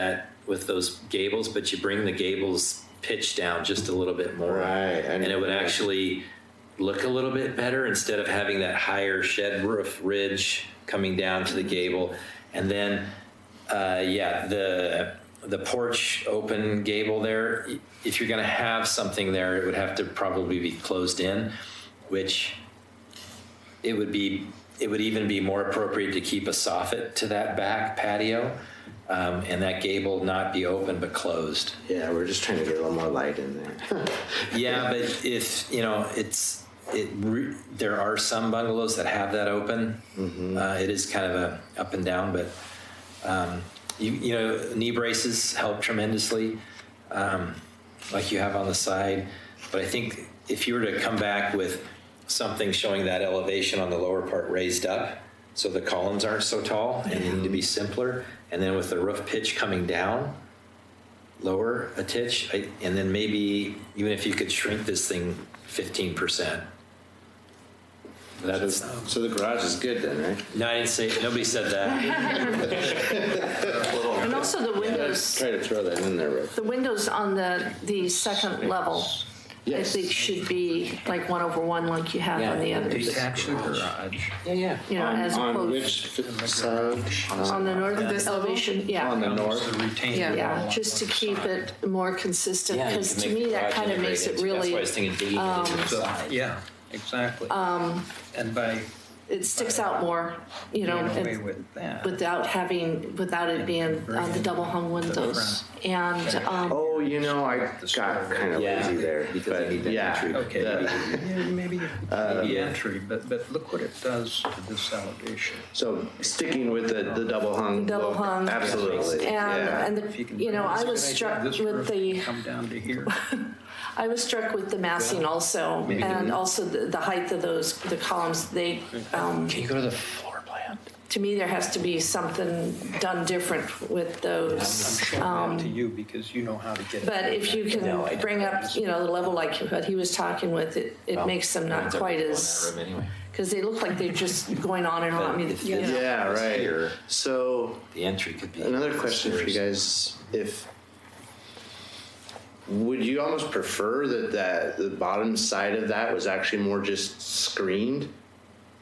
those gables. But you bring the gables pitch down just a little bit more, right? And it would actually look a little bit better instead of having that higher shed roof ridge coming down to the gable. And then, the porch open gable there, if you're going to have something there, it would have to probably be closed in, which it would even be more appropriate to keep a soffit to that back patio, and that gable not be open but closed. Yeah, we're just trying to get a little more light in there. Yeah, but if, there are some bungalows that have that open. It is kind of a up and down, but knee braces help tremendously, like you have on the side. But I think if you were to come back with something showing that elevation on the lower part raised up, so the columns aren't so tall and they need to be simpler, and then with the roof pitch coming down, lower a titch, and then maybe even if you could shrink this thing 15%. So the garage is good then, right? No, I didn't say. Nobody said that. And also the windows. Try to throw that in there, Rick. The windows on the second level, I think, should be like 1/1 like you have on the others. Detached garage. Yeah. As on opposed which side? on the north This level? elevation. Yeah. On the north. The retaining Yeah, wall. just to keep it more consistent, Yeah, you because can to make me the that garage kind of makes it integrated. That's why I really, was thinking digging it into the side. Yeah, exactly. And by it sticks out more, doing away and with that. without it being on the double hung windows. And Oh, I got kind of lazy there. Because you need that entry. Okay, the- maybe the entry, but look what it does to this elevation. So sticking with the double hung. Double look, hung. Absolutely. and If you can I bring was struck this with roof the come down to here. I was struck with the massing also, and also the height of the columns. They, Can you go to the floor plan? to me, there has to be something done different with I'm those. showing that to you because you know how to get it. But if you can No, I don't. bring up, the level like what he was talking with, it makes them not quite as, Because they look like they're just going on and on. I mean, you know. Yeah, right. Here, So the entry could be. another question for you guys: would you almost prefer that the bottom side of that was actually more just screened,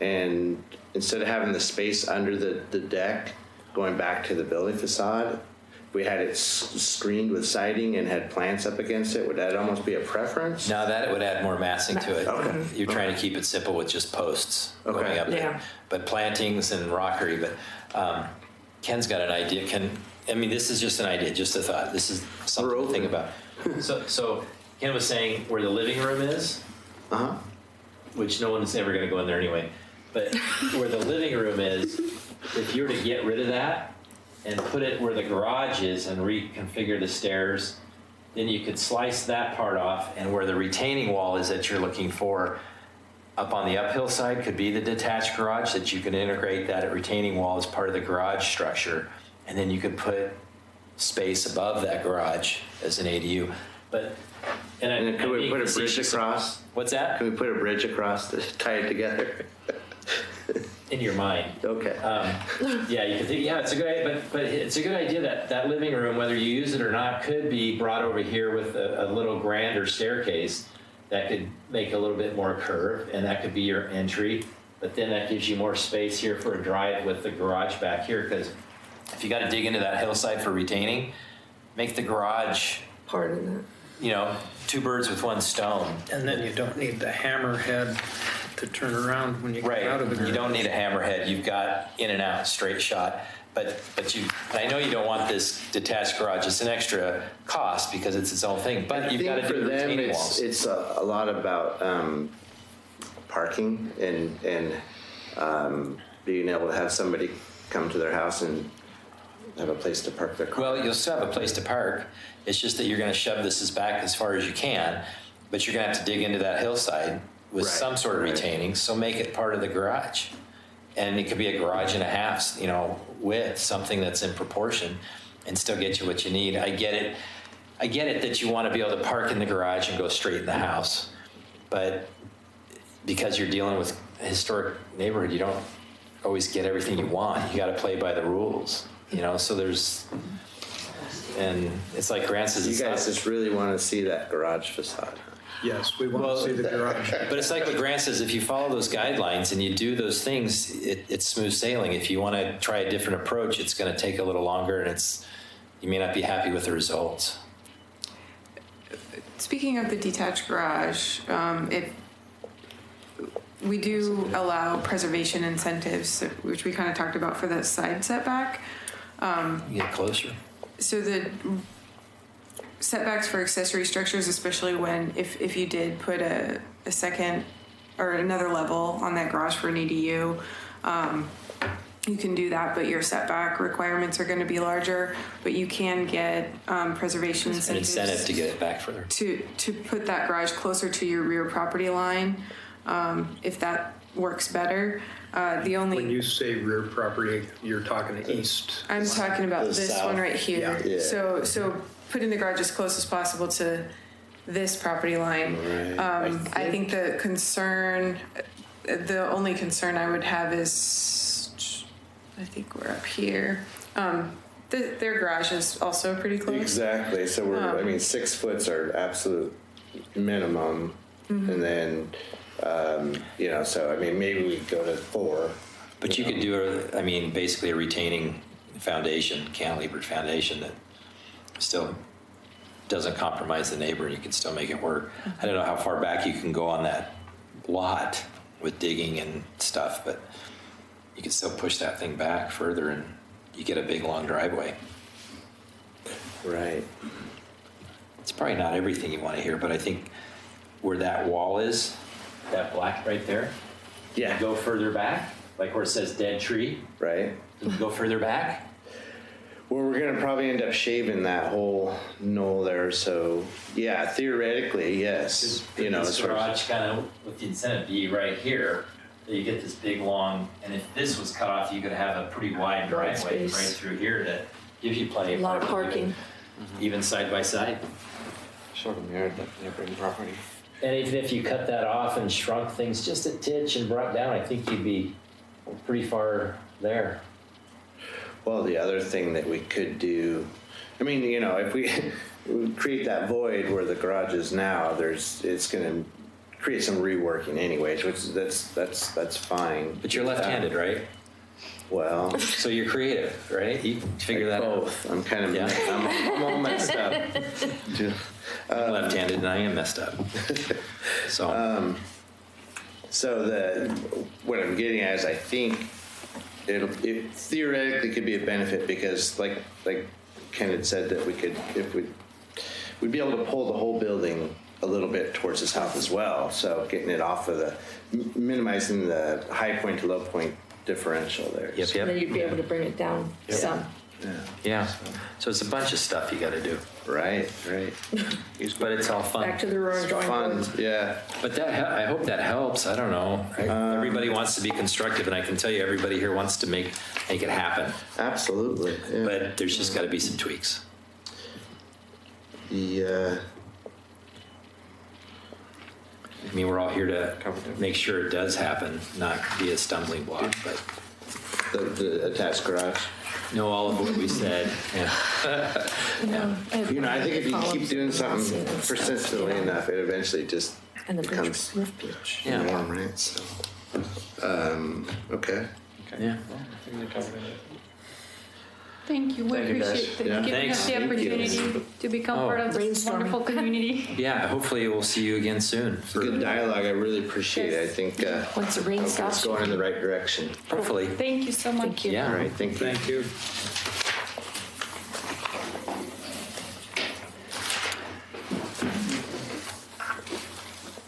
and instead of having the space under the deck going back to the building facade, we had it screened with siding and had plants up against it? Would that almost be a preference? No, that would add more massing to it. Okay. You're trying to keep it simple with just posts going Okay. up there. Yeah. But plantings and rockery, but Ken's got an idea. This is just an idea, just a thought. This is something to think about. So Ken was saying where the living room is, which no one's ever going to go in there anyway, but where the living room is, if you were to get rid of that and put it where the garage is and reconfigure the stairs, then you could slice that part off, and where the retaining wall is that you're looking for up on the uphill side could be the detached garage, that you could integrate that retaining wall as part of the garage structure, and then you could put space above that garage as an ADU. But And then could we put a bridge across? What's that? Can we put a bridge across to tie it together? In your mind. Okay. Yeah, you could think. Yeah, it's a good idea, but it's a good idea that living room, whether you use it or not, could be brought over here with a little grander staircase that could make a little bit more curve, and that could be your entry. But then that gives you more space here for a drive with the garage back here, because if you got to dig into that hillside for retaining, make the garage, Part of that. two birds with one stone. And then you don't need the hammerhead to turn around when you get out of the garage. You don't need a hammerhead. You've got in and out straight shot. But I know you don't want this detached garage. It's an extra cost because it's its own thing. But you've got to do the retaining walls. It's a lot about parking and being able to have somebody come to their house and have a place to park their car. Well, you'll still have a place to park. It's just that you're going to shove this back as far as you can, but you're going to have to dig into that hillside with Right, some sort of right. retaining. So make it part of the garage, and it could be a garage and a half, width, something that's in proportion, and still get you what you need. I get it that you want to be able to park in the garage and go straight in the house, but because you're dealing with a historic neighborhood, you don't always get everything you want. You got to play by the rules, so there's, and it's like Grant says, You it's guys not, just really want to see that garage facade. Yes, we want to see the garage. but it's like what Grant says, if you follow those guidelines and you do those things, it's smooth sailing. If you want to try a different approach, it's going to take a little longer, and you may not be happy with the results. Speaking of the detached garage, we do allow preservation incentives, which we kind of talked about for the side setback. You get closer. So the setbacks for accessory structures, especially when if you did put a second or another level on that garage for an EDU, you can do that, but your setback requirements are going to be larger. But you can get preservation An incentives incentive to get it back further. to put that garage closer to your rear property line, if that works better. The only When you say rear property, you're talking east. I'm talking about The this south. one right here. Yeah. So putting the garage as close as possible to this property line. Right. I think the only concern I would have is, I think we're up here. Their garage is also pretty close. Exactly. So we're, 6 foot are absolute minimum. And then, maybe we go to 4. But you could do, basically a retaining foundation, cantilevered foundation that still doesn't compromise the neighbor, and you can still make it work. I don't know how far back you can go on that lot with digging and stuff, but you can still push that thing back further, and you get a big, long driveway. Right. It's probably not everything you want to hear, but I think where that wall is, that black right there, Yeah. go further back, like where it says dead tree, Right. go further back. Well, we're going to probably end up shaving that whole knoll there. So, yeah, theoretically, yes. This as far as- garage kind of with the incentive be right here, that you get this big long, and if this was cut off, you could have a pretty wide driveway right space. through here that gives you plenty A of lot of parking. even side by side. Sort of mirrored the neighboring property. And even if you cut that off and shrunk things just a titch and brought down, I think you'd be pretty far there. Well, the other thing that we could do, I mean, you know, if we, we create that void where the garage is now, it's going to create some reworking anyways, which that's fine. But you're left-handed, right? Well, So you're creative, right? You figure that out. both. I'm kind of, Yeah. I'm all messed up. I'm left-handed and I am messed up. So So what I'm getting at is I think it theoretically could be a benefit because like Ken had said that we'd be able to pull the whole building a little bit towards the south as well. So getting it off of minimizing the high point to low point differential there. Yep, And then yep. you'd be able to bring it down some. Yeah. So it's a bunch of stuff you got to do, Right. but it's all fun. Back to the drawing Fun, board. yeah. But I hope that helps. I don't know. Everybody wants to be constructive, and I can tell you, everybody here wants to make it happen. Absolutely. Yeah. But there's just got to be some tweaks. I mean, we're all here to make sure it does happen, not be a stumbling block. But The attached garage. know all of what we said. Yeah. You know, I think if you keep doing something persistently enough, it eventually just And the becomes roof pitch. Yeah. norm, right? So, okay. Yeah. Thank you. We Thank you, guys. appreciate Yeah. giving us the Thanks. Thank you. opportunity to become Oh. part of this Brainstorming. wonderful community. Yeah. Hopefully, we'll see you again soon. Good dialogue. I really appreciate it. I think Once the rain it's stops. going in the right direction. Hopefully. Thank you so much. Thank you. Yeah. All right. Thank you. Thank you.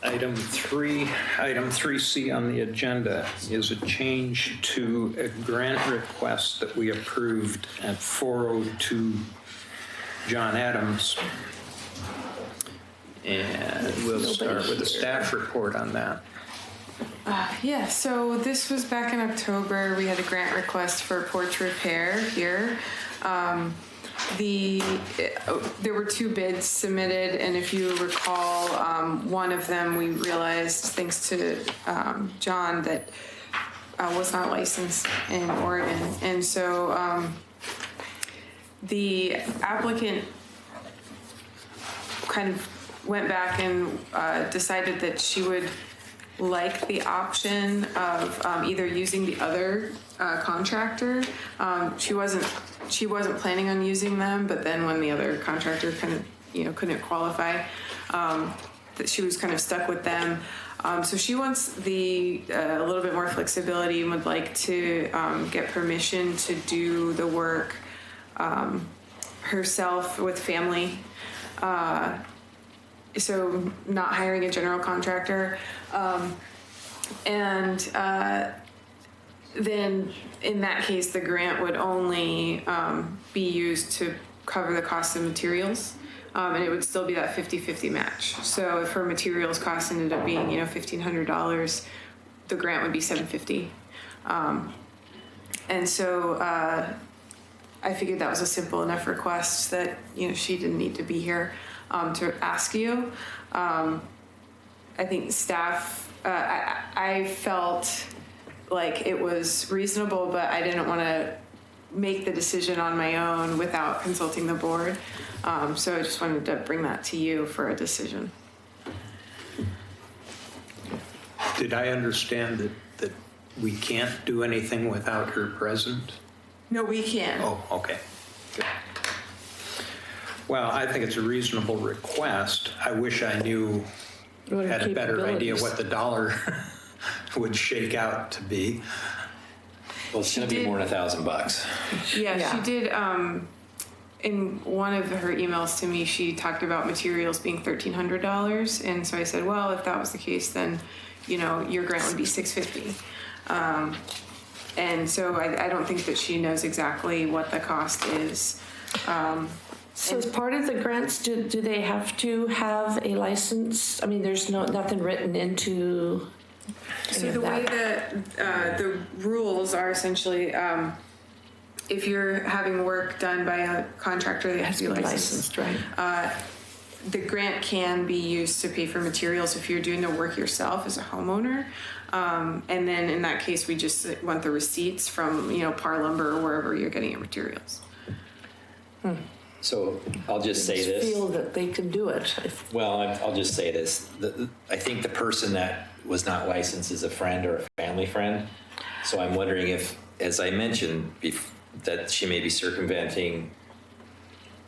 Item 3C on the agenda is a change to a grant request that we approved at 402 John Adams. And we'll start with a staff report on that. Yeah, so this was back in October. We had a grant request for porch repair here. There were 2 bids submitted, and if you recall, one of them we realized, thanks to John, that was not licensed in Oregon, and so the applicant kind of went back and decided that she would like the option of either using the other contractor. She wasn't planning on using them, but then when the other contractor kind of couldn't qualify, that she was kind of stuck with them. So she wants a little bit more flexibility and would like to get permission to do the work herself with family. So not hiring a general contractor. Then in that case, the grant would only be used to cover the cost of materials. And it would still be that 50-50 match. So if her materials cost ended up being, $1,500, the grant would be $750. And so I figured that was a simple enough request that, she didn't need to be here to ask you. I think staff, I felt like it was reasonable, but I didn't want to make the decision on my own without consulting the board. So I just wanted to bring that to you for a decision. Did I understand that we can't do anything without her present? No, we can. Oh, okay. Good. Well, I think it's a reasonable request. I wish I had a better idea what the dollar would shake out to be. Well, it's going to be more than $1,000. Yeah, she did. In one of her emails to me, she talked about materials being $1,300, and so I said, well, if that was the case, then your grant would be $650. And so I don't think that she knows exactly what the cost is. So as part of the grants, do they have to have a license? I mean, there's nothing written into So any the of way that. that the rules are essentially, if you're having work done by a contractor, they have to be licensed. Right? the grant can be used to pay for materials if you're doing the work yourself as a homeowner. And then in that case, we just want the receipts from, Par Lumber or wherever you're getting your materials. So I'll just say Just this. feel that they can do it. Well, I'll just say this. I think the person that was not licensed is a friend or a family friend. So I'm wondering if, as I mentioned, that she may be circumventing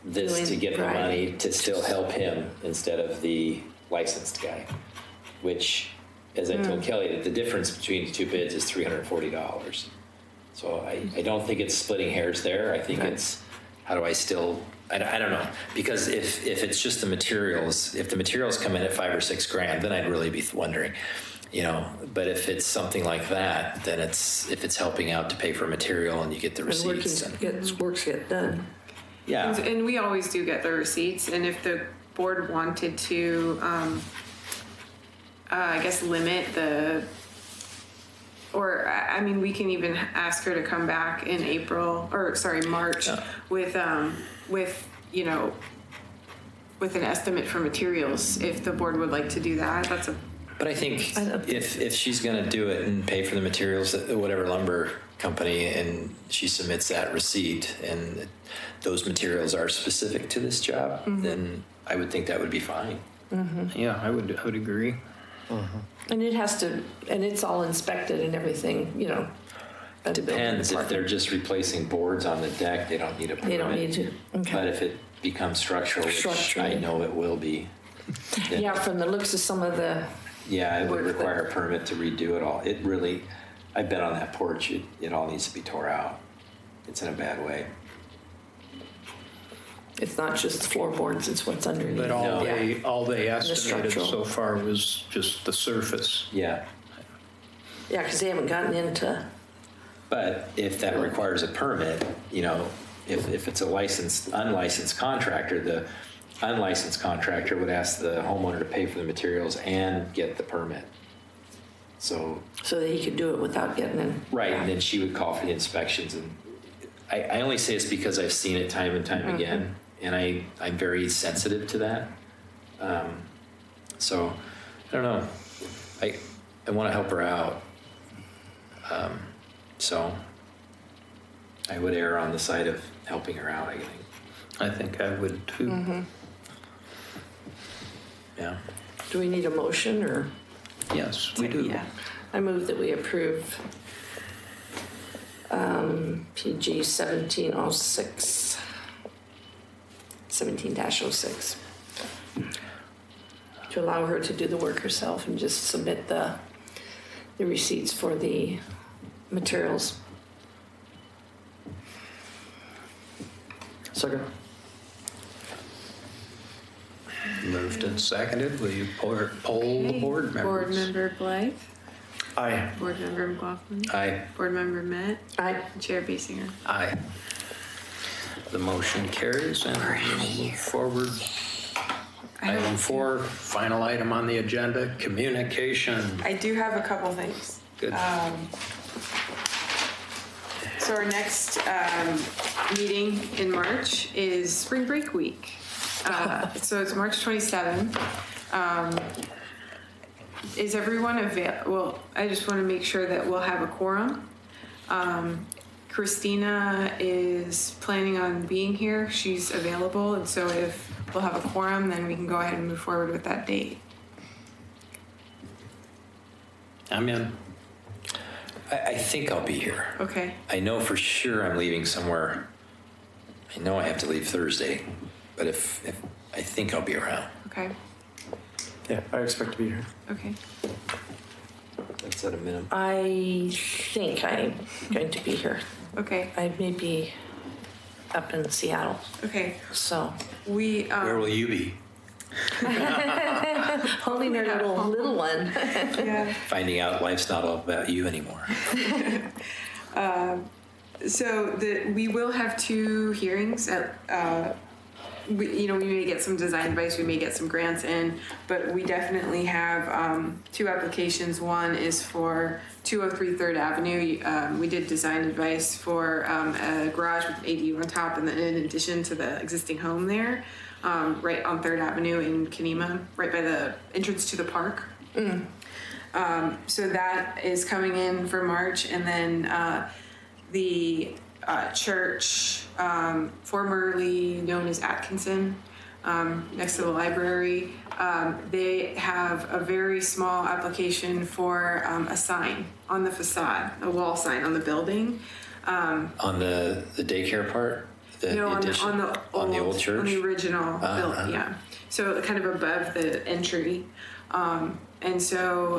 this to get the Right. money to still help him instead of the licensed guy, which, as I told Kelly, the difference between the two bids is $340. So I don't think it's splitting hairs there. I think it's, how do I still, I don't know. Because if it's just the materials, if the materials come in at $5 or $6 grand, then I'd really be wondering, but if it's something like that, then if it's helping out to pay for material and you get the And receipts. works get done. Yeah. And we always do get the receipts. And if the board wanted to, I guess, limit we can even ask her to come back in March with an estimate for materials. If the board would like to do that, But I think if she's going to do it and pay for the materials at whatever lumber company, and she submits that receipt, and those materials are specific to this job, then I would think that would be fine. Yeah, I would agree. And it has to, and it's all inspected and everything, by the building Depends if they're department. just replacing boards on the deck, they don't need a permit. They don't need to, okay. But if it becomes structural, which Structural. I know it will be, then Yeah, from the looks of some of the, yeah, it would work that- require a permit to redo it all. It really, I've been on that porch, it all needs to be tore out. It's in a bad way. it's not just floorboards, it's what's underneath. But all they estimated structural. so far was just the surface. Yeah. Yeah, because they haven't gotten into, But if that requires a permit, if it's a unlicensed contractor, the unlicensed contractor would ask the homeowner to pay for the materials and get the permit. So, so that he could do it without getting in. right, and then she would call for the inspections. And I only say it's because I've seen it time and time again, and I'm very sensitive to that. So, I don't know. I want to help her out. So I would err on the side of helping her out, I think. I think I would too. Yeah. Do we need a motion or? Yes, we do. Yeah. I move that we approve PG 1706, 17-06, to allow her to do the work herself and just submit the receipts for the materials. Second. Moved and seconded. Will you poll the board members? Board Member Blythe, Aye. Board Member McLaughlin, Aye. Board Member Met, Aye. Chair Basinger. Aye. The motion carries and we'll move forward. Item 4, final item on the agenda, communication. I do have a couple things. Good. So our next meeting in March is spring break week. So it's March 27th. Is everyone available? Well, I just want to make sure that we'll have a quorum. Christina is planning on being here. She's available. And so if we'll have a quorum, then we can go ahead and move forward with that date. I'm in. I think I'll be here. Okay. I know for sure I'm leaving somewhere. I know I have to leave Thursday, but if I think I'll be around. Okay. Yeah, I expect to be here. Okay. That's at a minimum. I think I'm going to be here. Okay. I may be up in Seattle, Okay. so We, Where will you be? holding our little one. yeah. Finding out life's not all about you anymore. So we will have 2 hearings. We may get some design advice, we may get some grants in, but we definitely have 2 applications. One is for 203 3rd Avenue. We did design advice for a garage with an ADU on top, and then in addition to the existing home there. right on 3rd Avenue in Kenema, right by the entrance to the park. So that is coming in for March, and then the church, formerly known as Atkinson, next to the library, they have a very small application for a sign on the facade, a wall sign on the building. On the daycare part? No, on the old church? On the original building, yeah. So kind of above the entry. And so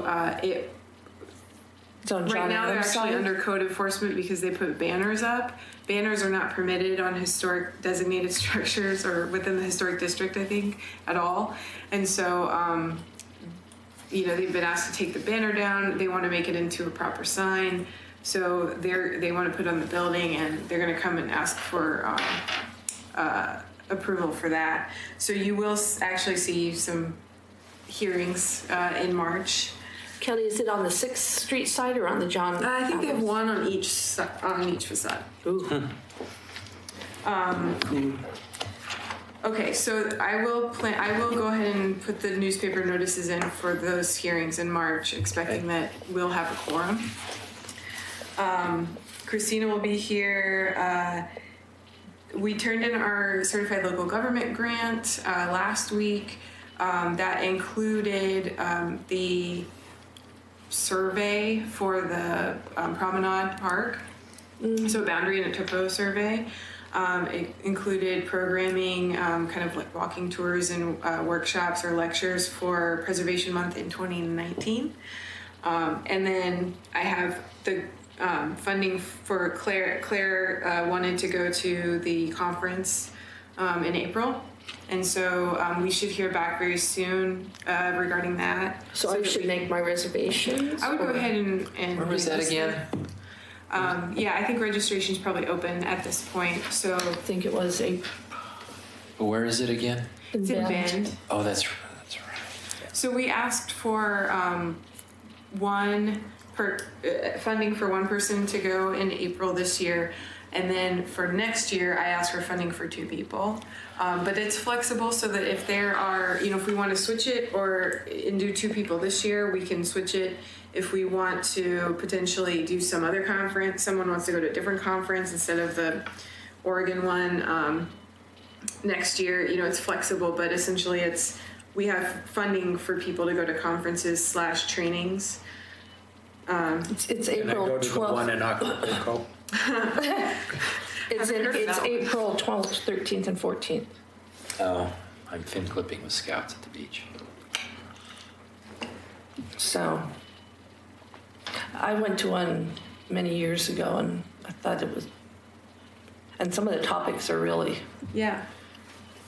It's on right John now they're Adams' actually side? under code enforcement because they put banners up. Banners are not permitted on historic designated structures or within the historic district, I think, at all. And so, they've been asked to take the banner down. They want to make it into a proper sign. So they want to put it on the building, and they're going to come and ask for approval for that. So you will actually see some hearings in March. Kelly, is it on the 6th Street side or on the John? I think they have Adams? one on each facade. Ooh. Okay, so I will go ahead and put the newspaper notices in for those hearings in March, expecting that we'll have a quorum. Christina will be here. We turned in our certified local government grant last week. That included the survey for the Promenade Park, so boundary and a topo survey. It included programming, kind of like walking tours and workshops or lectures for Preservation Month in 2019. And then I have the funding for Claire. Claire wanted to go to the conference in April. And so we should hear back very soon regarding that. So I should make my reservations? I would go ahead and Where was that again? Yeah, I think registration's probably open at this point. So I think it was a Where is it again? it's in Bend. Oh, that's right. So we asked for funding for one person to go in April this year. And then for next year, I asked for funding for 2 people. But it's flexible so that if there are, if we want to switch it and do 2 people this year, we can switch it. If we want to potentially do some other conference, someone wants to go to a different conference instead of the Oregon one next year, it's flexible, but essentially we have funding for people to go to conferences / trainings. It's Can I April go to the one 12th. in Acapulco? It's April 12th, 13th, and 14th. Oh, I'm fin clipping with scouts at the beach. So I went to one many years ago, and I thought it was, and some of the topics are really Yeah.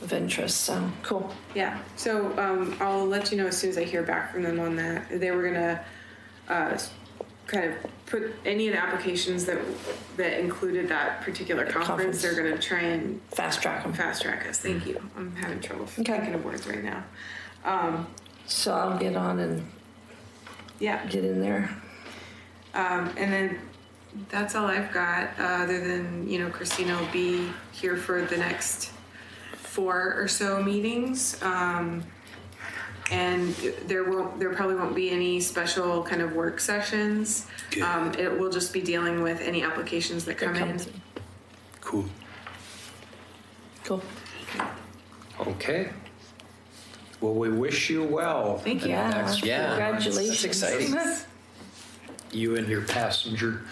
of interest. So cool. Yeah, so I'll let you know as soon as I hear back from them on that. They were gonna kind of put any of the applications that included that particular conference. They're gonna try and Fast track them. fast track us. Thank you. I'm having trouble thinking of words right now. So I'll get on and Yeah, get in there. and then that's all I've got. Other than Christina will be here for the next 4 or so meetings. And there probably won't be any special kind of work sessions. It will just be dealing with any applications that come in. Cool. Cool. Okay. Well, we wish you well. Thank you. Yeah. Yeah. Congratulations. That's exciting. You and your passenger.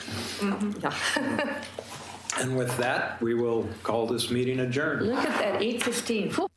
And with that, we will call this meeting adjourned. Look at that, 8:15.